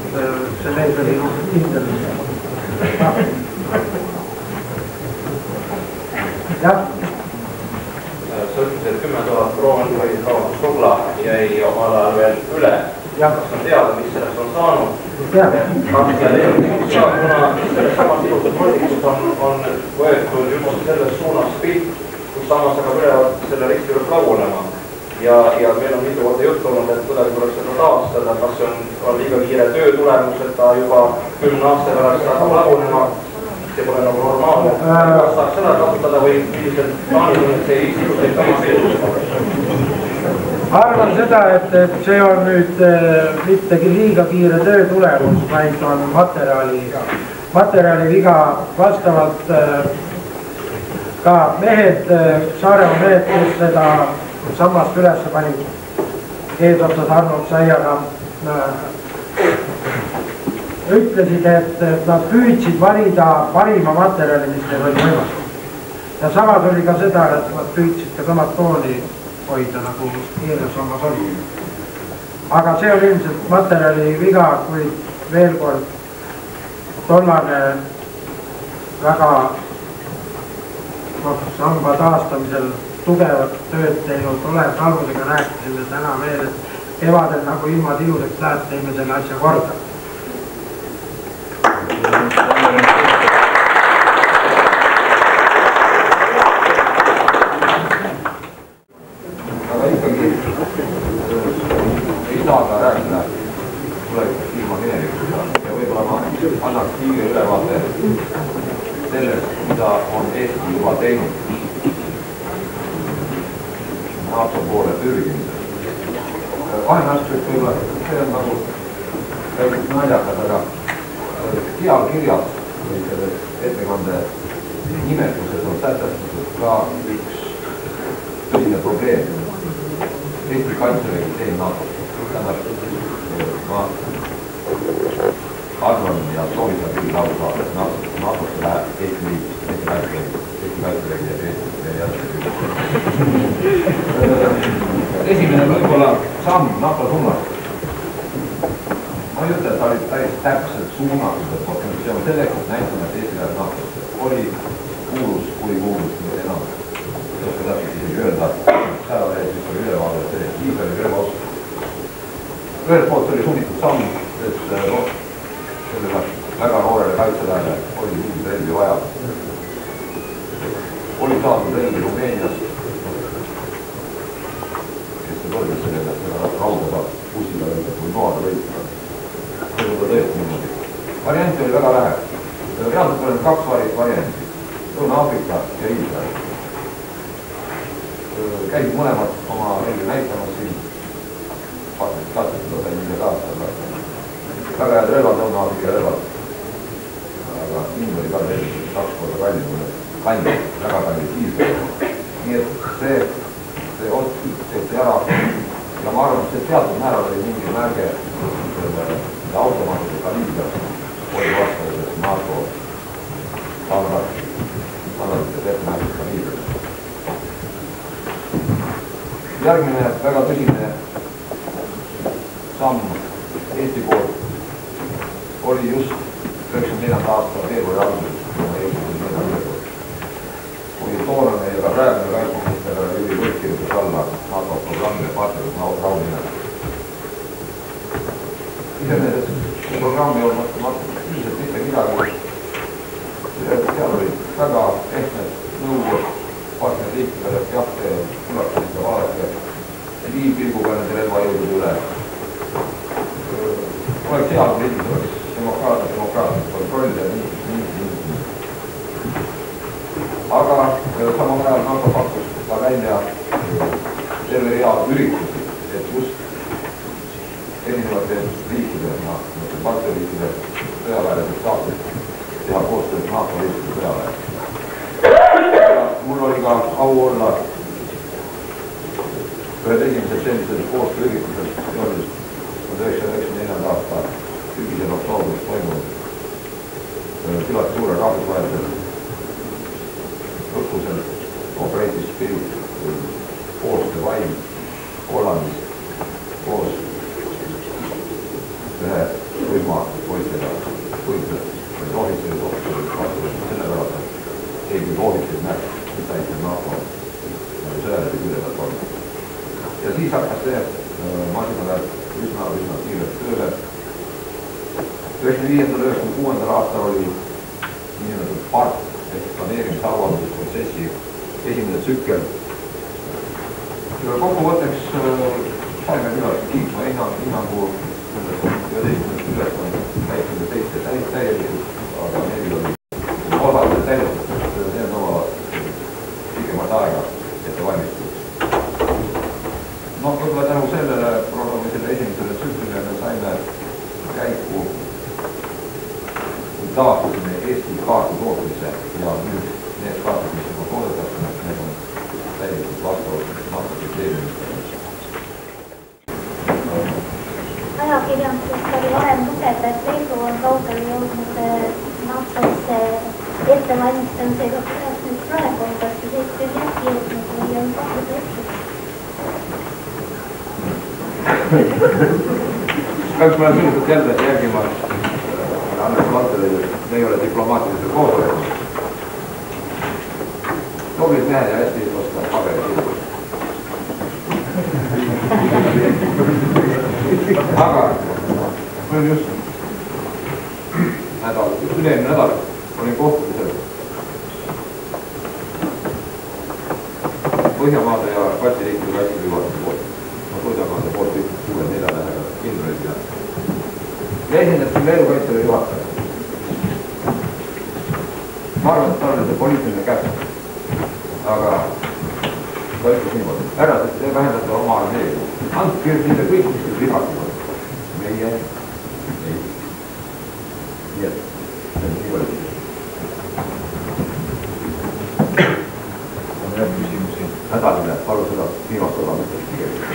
see mees oli kindel. Jah. Sa ütlesid, et 10 000 kroon või rubla jäi omal ajal veel üle. kas on teada, mis sellest on saanud. Kuna selles samas ilusas mõõdikus on võetud just selles suunas pilt, kus samas hakkab üleval selle risti juurde lagunema. Ja meil on mitu korda juttu olnud, et kuidagi tuleks seda taastada, kas see on liiga kiire töö tulemus, et ta juba 10 aasta pärast hakkab lagunema. See pole nagu normaalne. Kas saaks seda kasutada või millised plaanid on, et see ilusaid samas ilusad? Arvan seda, et see on nüüd mittegi liiga kiire töö tulemus, vaid on materjali viga vastavalt ka mehed, Saaremaa mehed, kes seda sammast üles panid eesotsas Arnold Saiaga, ütlesid, et nad püüdsid valida parima materjali, mis neil oli võimalik. Ja samas oli ka seda, et nad püüdsid ka samad tooni hoida, nagu eelnes ommas oli. Aga see oli ilmselt materjali viga, kuid veel kord tollane väga samba taastamisel tugevat tööd teinud Olev Salvusega rääkisime täna veel, et kevadel nagu ilmad iluseks läheb, teeme selle asja korda. Aga ikkagi ei saa ka rääkida tulevikust ilma minevikust ja võib-olla ma annaks kiire ülevaate sellest, mida on Eesti juba teinud NATO poole pürgimisel. Kahemärkseks võib-olla, see on nagu naljakas, aga pealkirjas või selles ettekande nimetuses on sätestatud ka üks tõsine probleem. Eesti kaitsevägi tee NATO. Tähendab, ma arvan ja soovitan küll lausa, et NATO-sse läheb Eesti liit, Eesti kaitsevägi ja Eesti jätkub. Esimene võib-olla samm NATO suunas. Ma ei ütle, et ta oli päris täpselt suunatud, et potentsiaal selleks, et näitama, et Eesti läheb NATO-sse. Oli kuulus, kui kuulus, mitte enam. Seda täpselt isegi öelda, seal oli ülevaade sellest Iisraeli relvaost. Ühelt poolt oli sunnitud samm, et sellele väga noorele kaitseväele oli mingi relvi vaja. Oli saadud relvi Rumeeniast, kes ta tõrgis sellele, et seda rauda saab bussiga öelda, kui noada võitleda. See oli tõesti niimoodi. Varianti oli väga vähe. Reaalselt oli kaks varianti. Lõuna-Aafrika ja Iisrael. Käid mõlemad oma relvi näitamas siin. Katsetada sai mille kaastada. Väga head relvad, Lõuna-Aafrika relvad. Aga siin oli ka tegelikult 2 korda kallim, väga kallis Iisrael. Nii et see tehti ära. Ja ma arvan, et see teatud määral oli mingi märge automaatide kaliiber oli vastavuses NATO standardites ette nähtud kaliiber. Järgmine väga tõsine samm Eesti poolt oli just 1994. aasta veebruari alguses, kui toonane ja ka praegune kaitseminister Jüri Võrk kirjutas alla NATO programmi partnerlus rahulinna. Iseenesest see programm ei olnud ilmselt mitte midagi. Seal oli väga ehtmed nõud partnerliikidele, et jah, te ulatasite vaadake liivpilguga nende relvajõudude üle. Oleks hea, kui riigis oleks demokraatlik kontroll ja nii. Aga samal ajal NATO pakkus ka välja terve rea üritusi, et just erinevate riikide, partnerriikide sõjaväelised saaksid teha koostööd NATO riikide sõjaväe. Mul oli ka au olla ühed esimesed sellised koostööüritused, see oli 1994. aasta sügisel oktoobris toimunud külalt suure rahvusvahelisel õppusel Operative Spirit koostöö vaim Hollandis koos ühe rühma poistega võitles ohvitserid vastuselt sellepärast, et keegi ohvitserid näeks, mis aitab NATO sõjalise külje pealt olnud. Ja siis hakkas see masinaväed üsna kiirelt tööle. 1995-1996 aastal oli niinimetatud PART ehk planeerimisavaldusprotsessi esimene tsükkel. Kokkuvõtteks saime küllaltki kiitma hinnangu 11 ülesande täitmine teiste täielikult, aga neil oli osade täidetuseks need oma pikemat aega ette valmistuks. Võib-olla tänu sellele programmisele esimesele tsüklile me saime käiku taastusime Eesti kaardi tootmise ja nüüd need kaardid, mis juba toodetakse, need on täielikult vastavalt NATO kriteeriumistele. Ajakirjandusest oli varem lugeda, et Leedu on kaugele jõudnud NATO-sse ettevalmistamisega, kuidas nüüd praegu on, kas siis Eesti on jätki jõudnud või on kahjud lõpus? Kahjuks ma olen sunnitud jälle järgima Hannes Valteril, me ei ole diplomaatilisel koosolekul. Toblid mehed ja hästi oskavad pageri silma. Aga ma olin just üle-eelmine nädal olin kohtumisel Põhjamaade ja Balti riikide kaitseväe juhatuse poolt. Põhjamaade poolt 64 lähega kindralid ja esindasin Leedu kaitseväe juhataja. Ma arvan, et ta oli see poliitiline käpp. Aga ta ütles niimoodi, härrad, et te vähendate oma armeega. Andke neile kõik, mis teil vihativad. Meie ei. Nii et see on nii palju. On jah küsimusi. Hädaline, palun seda viimast osa mõttes tegelikult.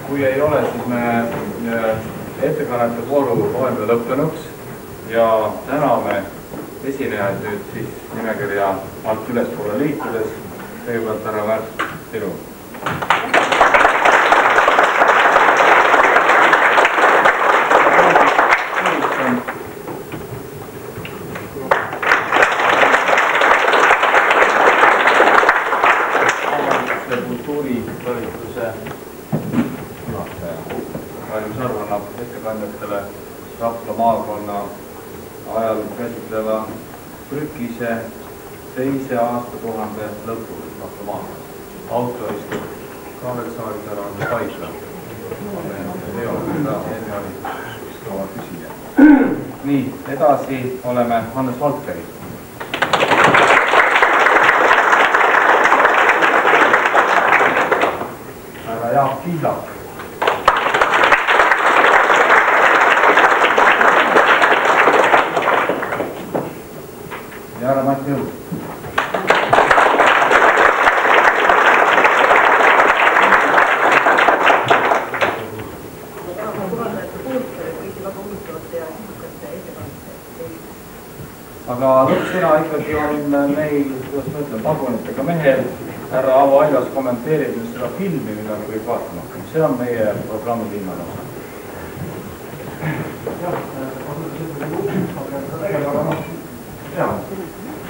Kui ei ole, siis me ettekannete vooru loeme lõppenuks ja täname esinejaid nüüd siis nimekirja alt ülespoole liikudes. Kõigepealt härra Väärt, sinu. Kultuurivalitsuse Raivo Sarv annab ettekandjatele Rapla maakonna ajalugu käsitleva trükise 2. aastatuhande lõpul Rapla maakonnas. Autorist Kavel Saarisaar on Paisla. Ei ole küll enne oli oma küsija. Nii, edasi oleme Hannes Valteri. Härra Jaak Kiilak. Ja härra Mati Õud. Aga lõppsõna ikkagi on meil, kuidas ma ütlen, vagunitega mehel. Härra Avo Aljas kommenteerib just seda filmi, mida me kõik vaatama hakkame. See on meie programmi viimane osa.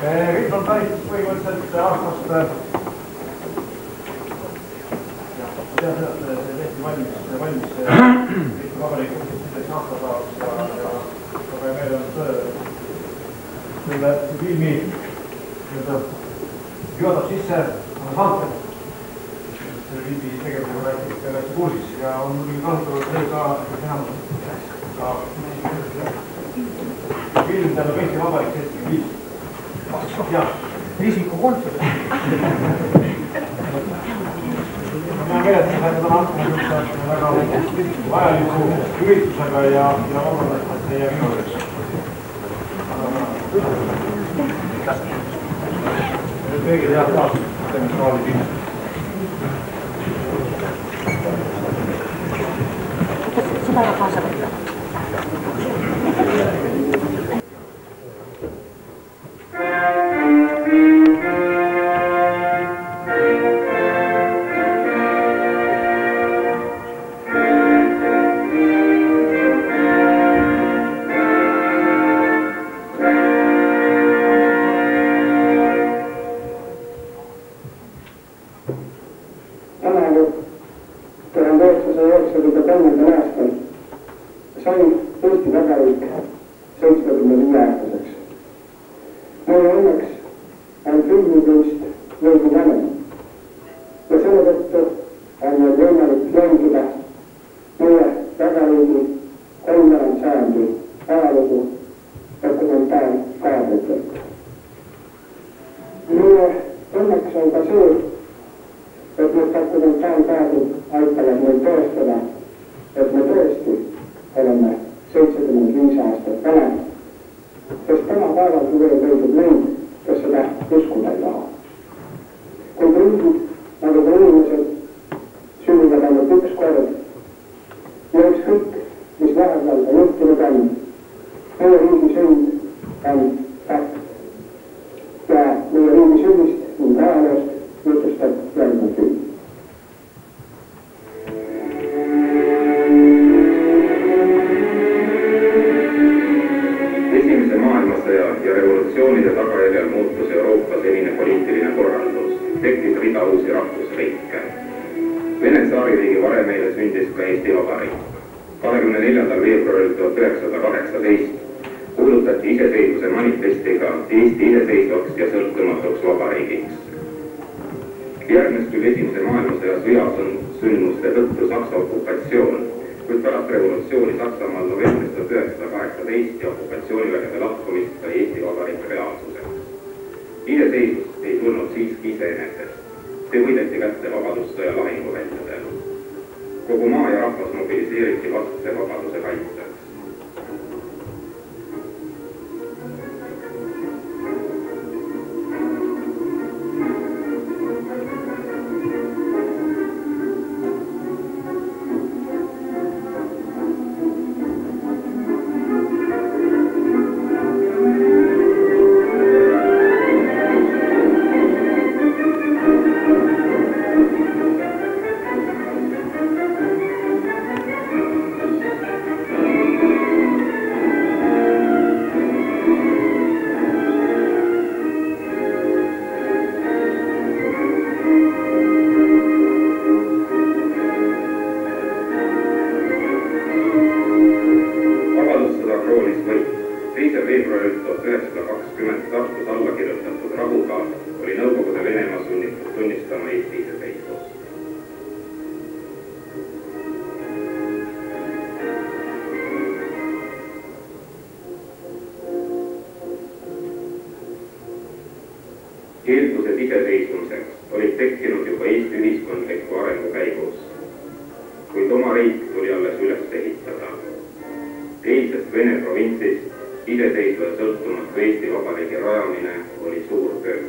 Kõik on päris põhimõtteliselt aastast tehti valmis Eesti Vabariigi 11 aastapäevaks ja meil on selle filmi juhatab sisse Hannes Valter. Selle filmi tegevusega rääkis kursis ja on muidugi kasutanud see ka enamus film tähendab Eesti Vabariik 75. Jah, isikukonsul. Ma meeletasin, et on hakkama väga vajaliku üritusega ja vabandust, et see jääb minuseks. Kõigile head taastust, teeme saali pinna. Seda ära kaasa võtta. 1993. aastal sai Eesti Vabariik 75-aastaseks. Meie õnneks on filmikunst veidi vanem ja selle tõttu on meil võimalik jälgida meie tagariigi 30 sajandi ajalugu dokumentaalkaadritelt. Meie õnneks on ka see, et need dokumentaalkaadrid aitavad meil tõestada, et me tõesti oleme 75 aastat vanem, sest tänapäeval veel leidub neid, kes seda uskuda ei taha. Kuid riigid, nagu ka inimesed, sünnivad ainult üks kord ja ükskõik, mis vahepeal ka juhtunud on, meie riigi sünd on fakt. Ja meie riigi sünnist ning ajaloost jutustab järgmine film. Esimese maailmasõja ja revolutsioonide tagajärjel muutus Euroopa senine poliitiline korraldus, tekkis rida uusi rahvusriike. Vene tsaaririigi varemeile sündis ka Eesti Vabariik. 24. veebruaril 1918 kuulutati iseseisvuse manifestiga Eesti iseseisvaks ja sõltumatuks vabariigiks. Järgnes küll esimese maailmasõja sõjasündmuste tõttu Saksa okupatsioon, kuid pärast revolutsiooni Saksamaal novembris 1918 ja okupatsioonivägede lahkumist sai Eesti Vabariik reaalsuseks. Iseseisvust ei tulnud siiski iseenesest. See võideti kätte vabadussõja lahinguväljadel. Kogu maa ja rahvas mobiliseeriti vastase vabaduse kaitseks. Eeldused iseseisvumiseks olid tekkinud juba Eesti ühiskondliku arengu käigus, kuid oma riik tuli alles üles ehitada. Eilsest Vene provintsist iseseisva ja sõltumatu Eesti Vabariigi rajamine oli suur töö.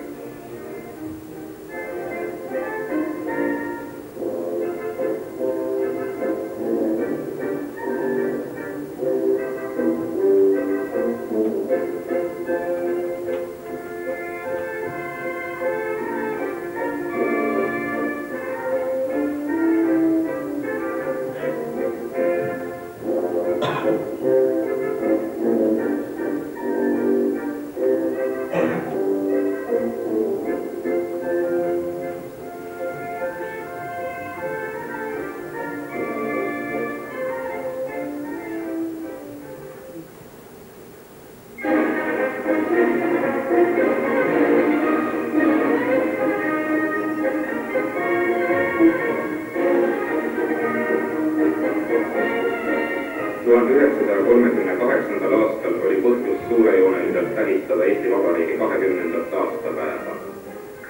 aastal oli põhjus suurejooneliselt tähistada Eesti Vabariigi 20. aastapäeva.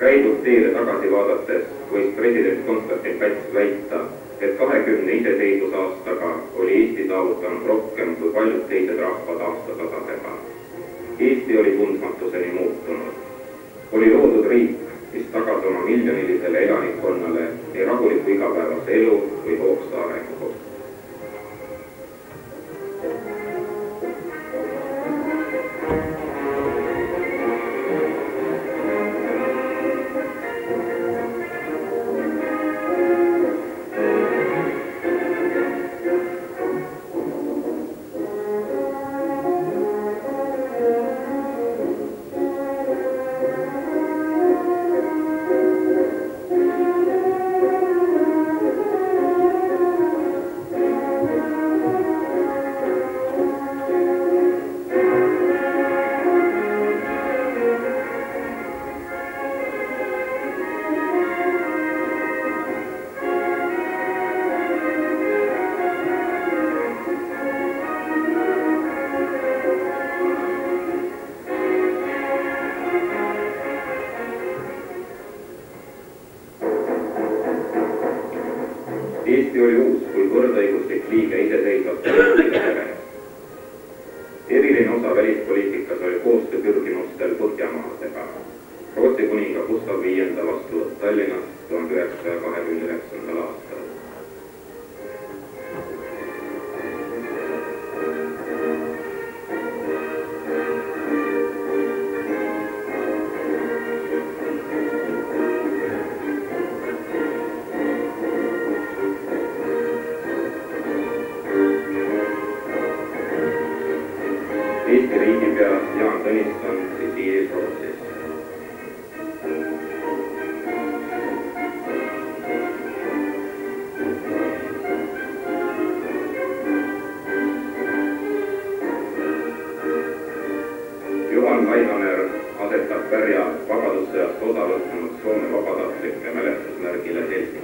Käidud teele tagasi vaadates võis president Konstantin Päts väita, et 20 iseseisvusaastaga oli Eesti saavutanud rohkem kui paljud teised rahvad aastatasadega. Eesti oli tundmatuseni muutunud. Oli loodud riik, mis tagas oma miljonilisele elanikkonnale nii rahuliku igapäevase elu või hoogsa arengu. Eesti oli uus kui võrdõiguslik liige iseseisvate riikide peres. Eriline osa välispoliitikas oli koostöö pürgimustel Põhjamaadega. Rootsi kuninga Gustav V vastuvõtt Tallinnas 1929. aastal. Eesti riigipea Jaan Tõnisson visiiris Rootsis. Juhan Laidoner asetab pärja vabadussõjast osa võtnud Soome vabatahtlike mälestusmärgile Helsingis.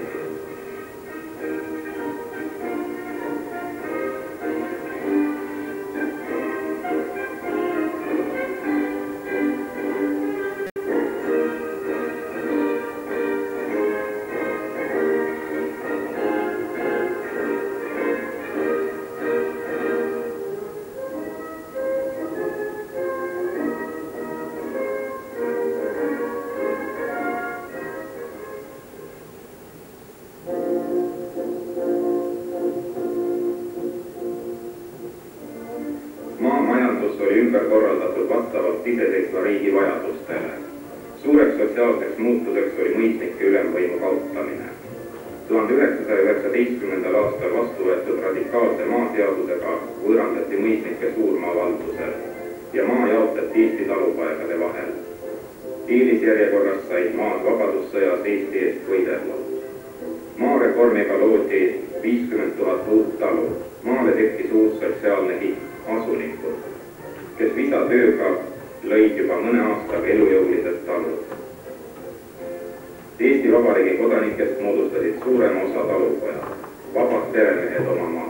Oli ümber korraldatud vastavalt iseseisva riigi vajadustele. Suureks sotsiaalseks muutuseks oli mõisnike ülemvõimu kaotamine. 1919. aastal vastu võetud radikaalse maaseadusega võõrandati mõisnike suurmaavaldused ja maa jaotati Eesti talupoegade vahel. Eelisjärjekorras said maad vabadussõjas Eesti eest võidelnud. Maareformiga loodi 50 000 uut talu. Maale tekkis uus sotsiaalne hitt, asunikud, kes visatööga lõid juba mõne aastaga elujõulised talud. Eesti Vabariigi kodanikest moodustasid suurema osa talupojad, vabad peremehed oma maal.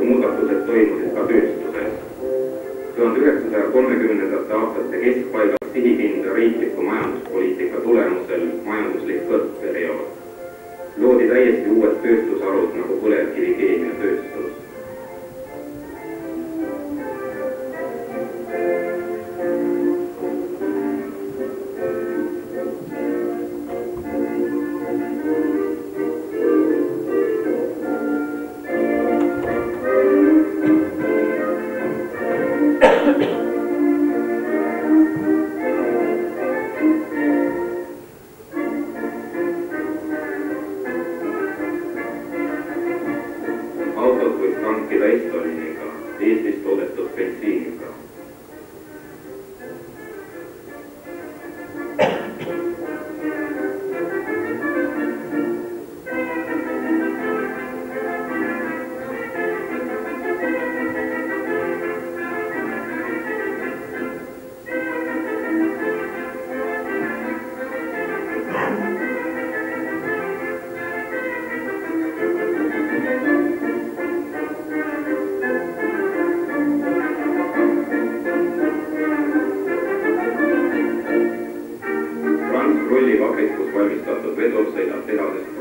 Muudatused toimusid ka tööstuses. 1930. aastate keskpaigas sihikindla riikliku majanduspoliitika tulemusel majanduslik kõrgperiood. Loodi täiesti uued tööstusharud nagu põlevkivikeemia tööstus. Autot võib tankida Estoniga, Eestis toodetud bensiiniga. Vabrikus valmistatud vedur sõidab tehasest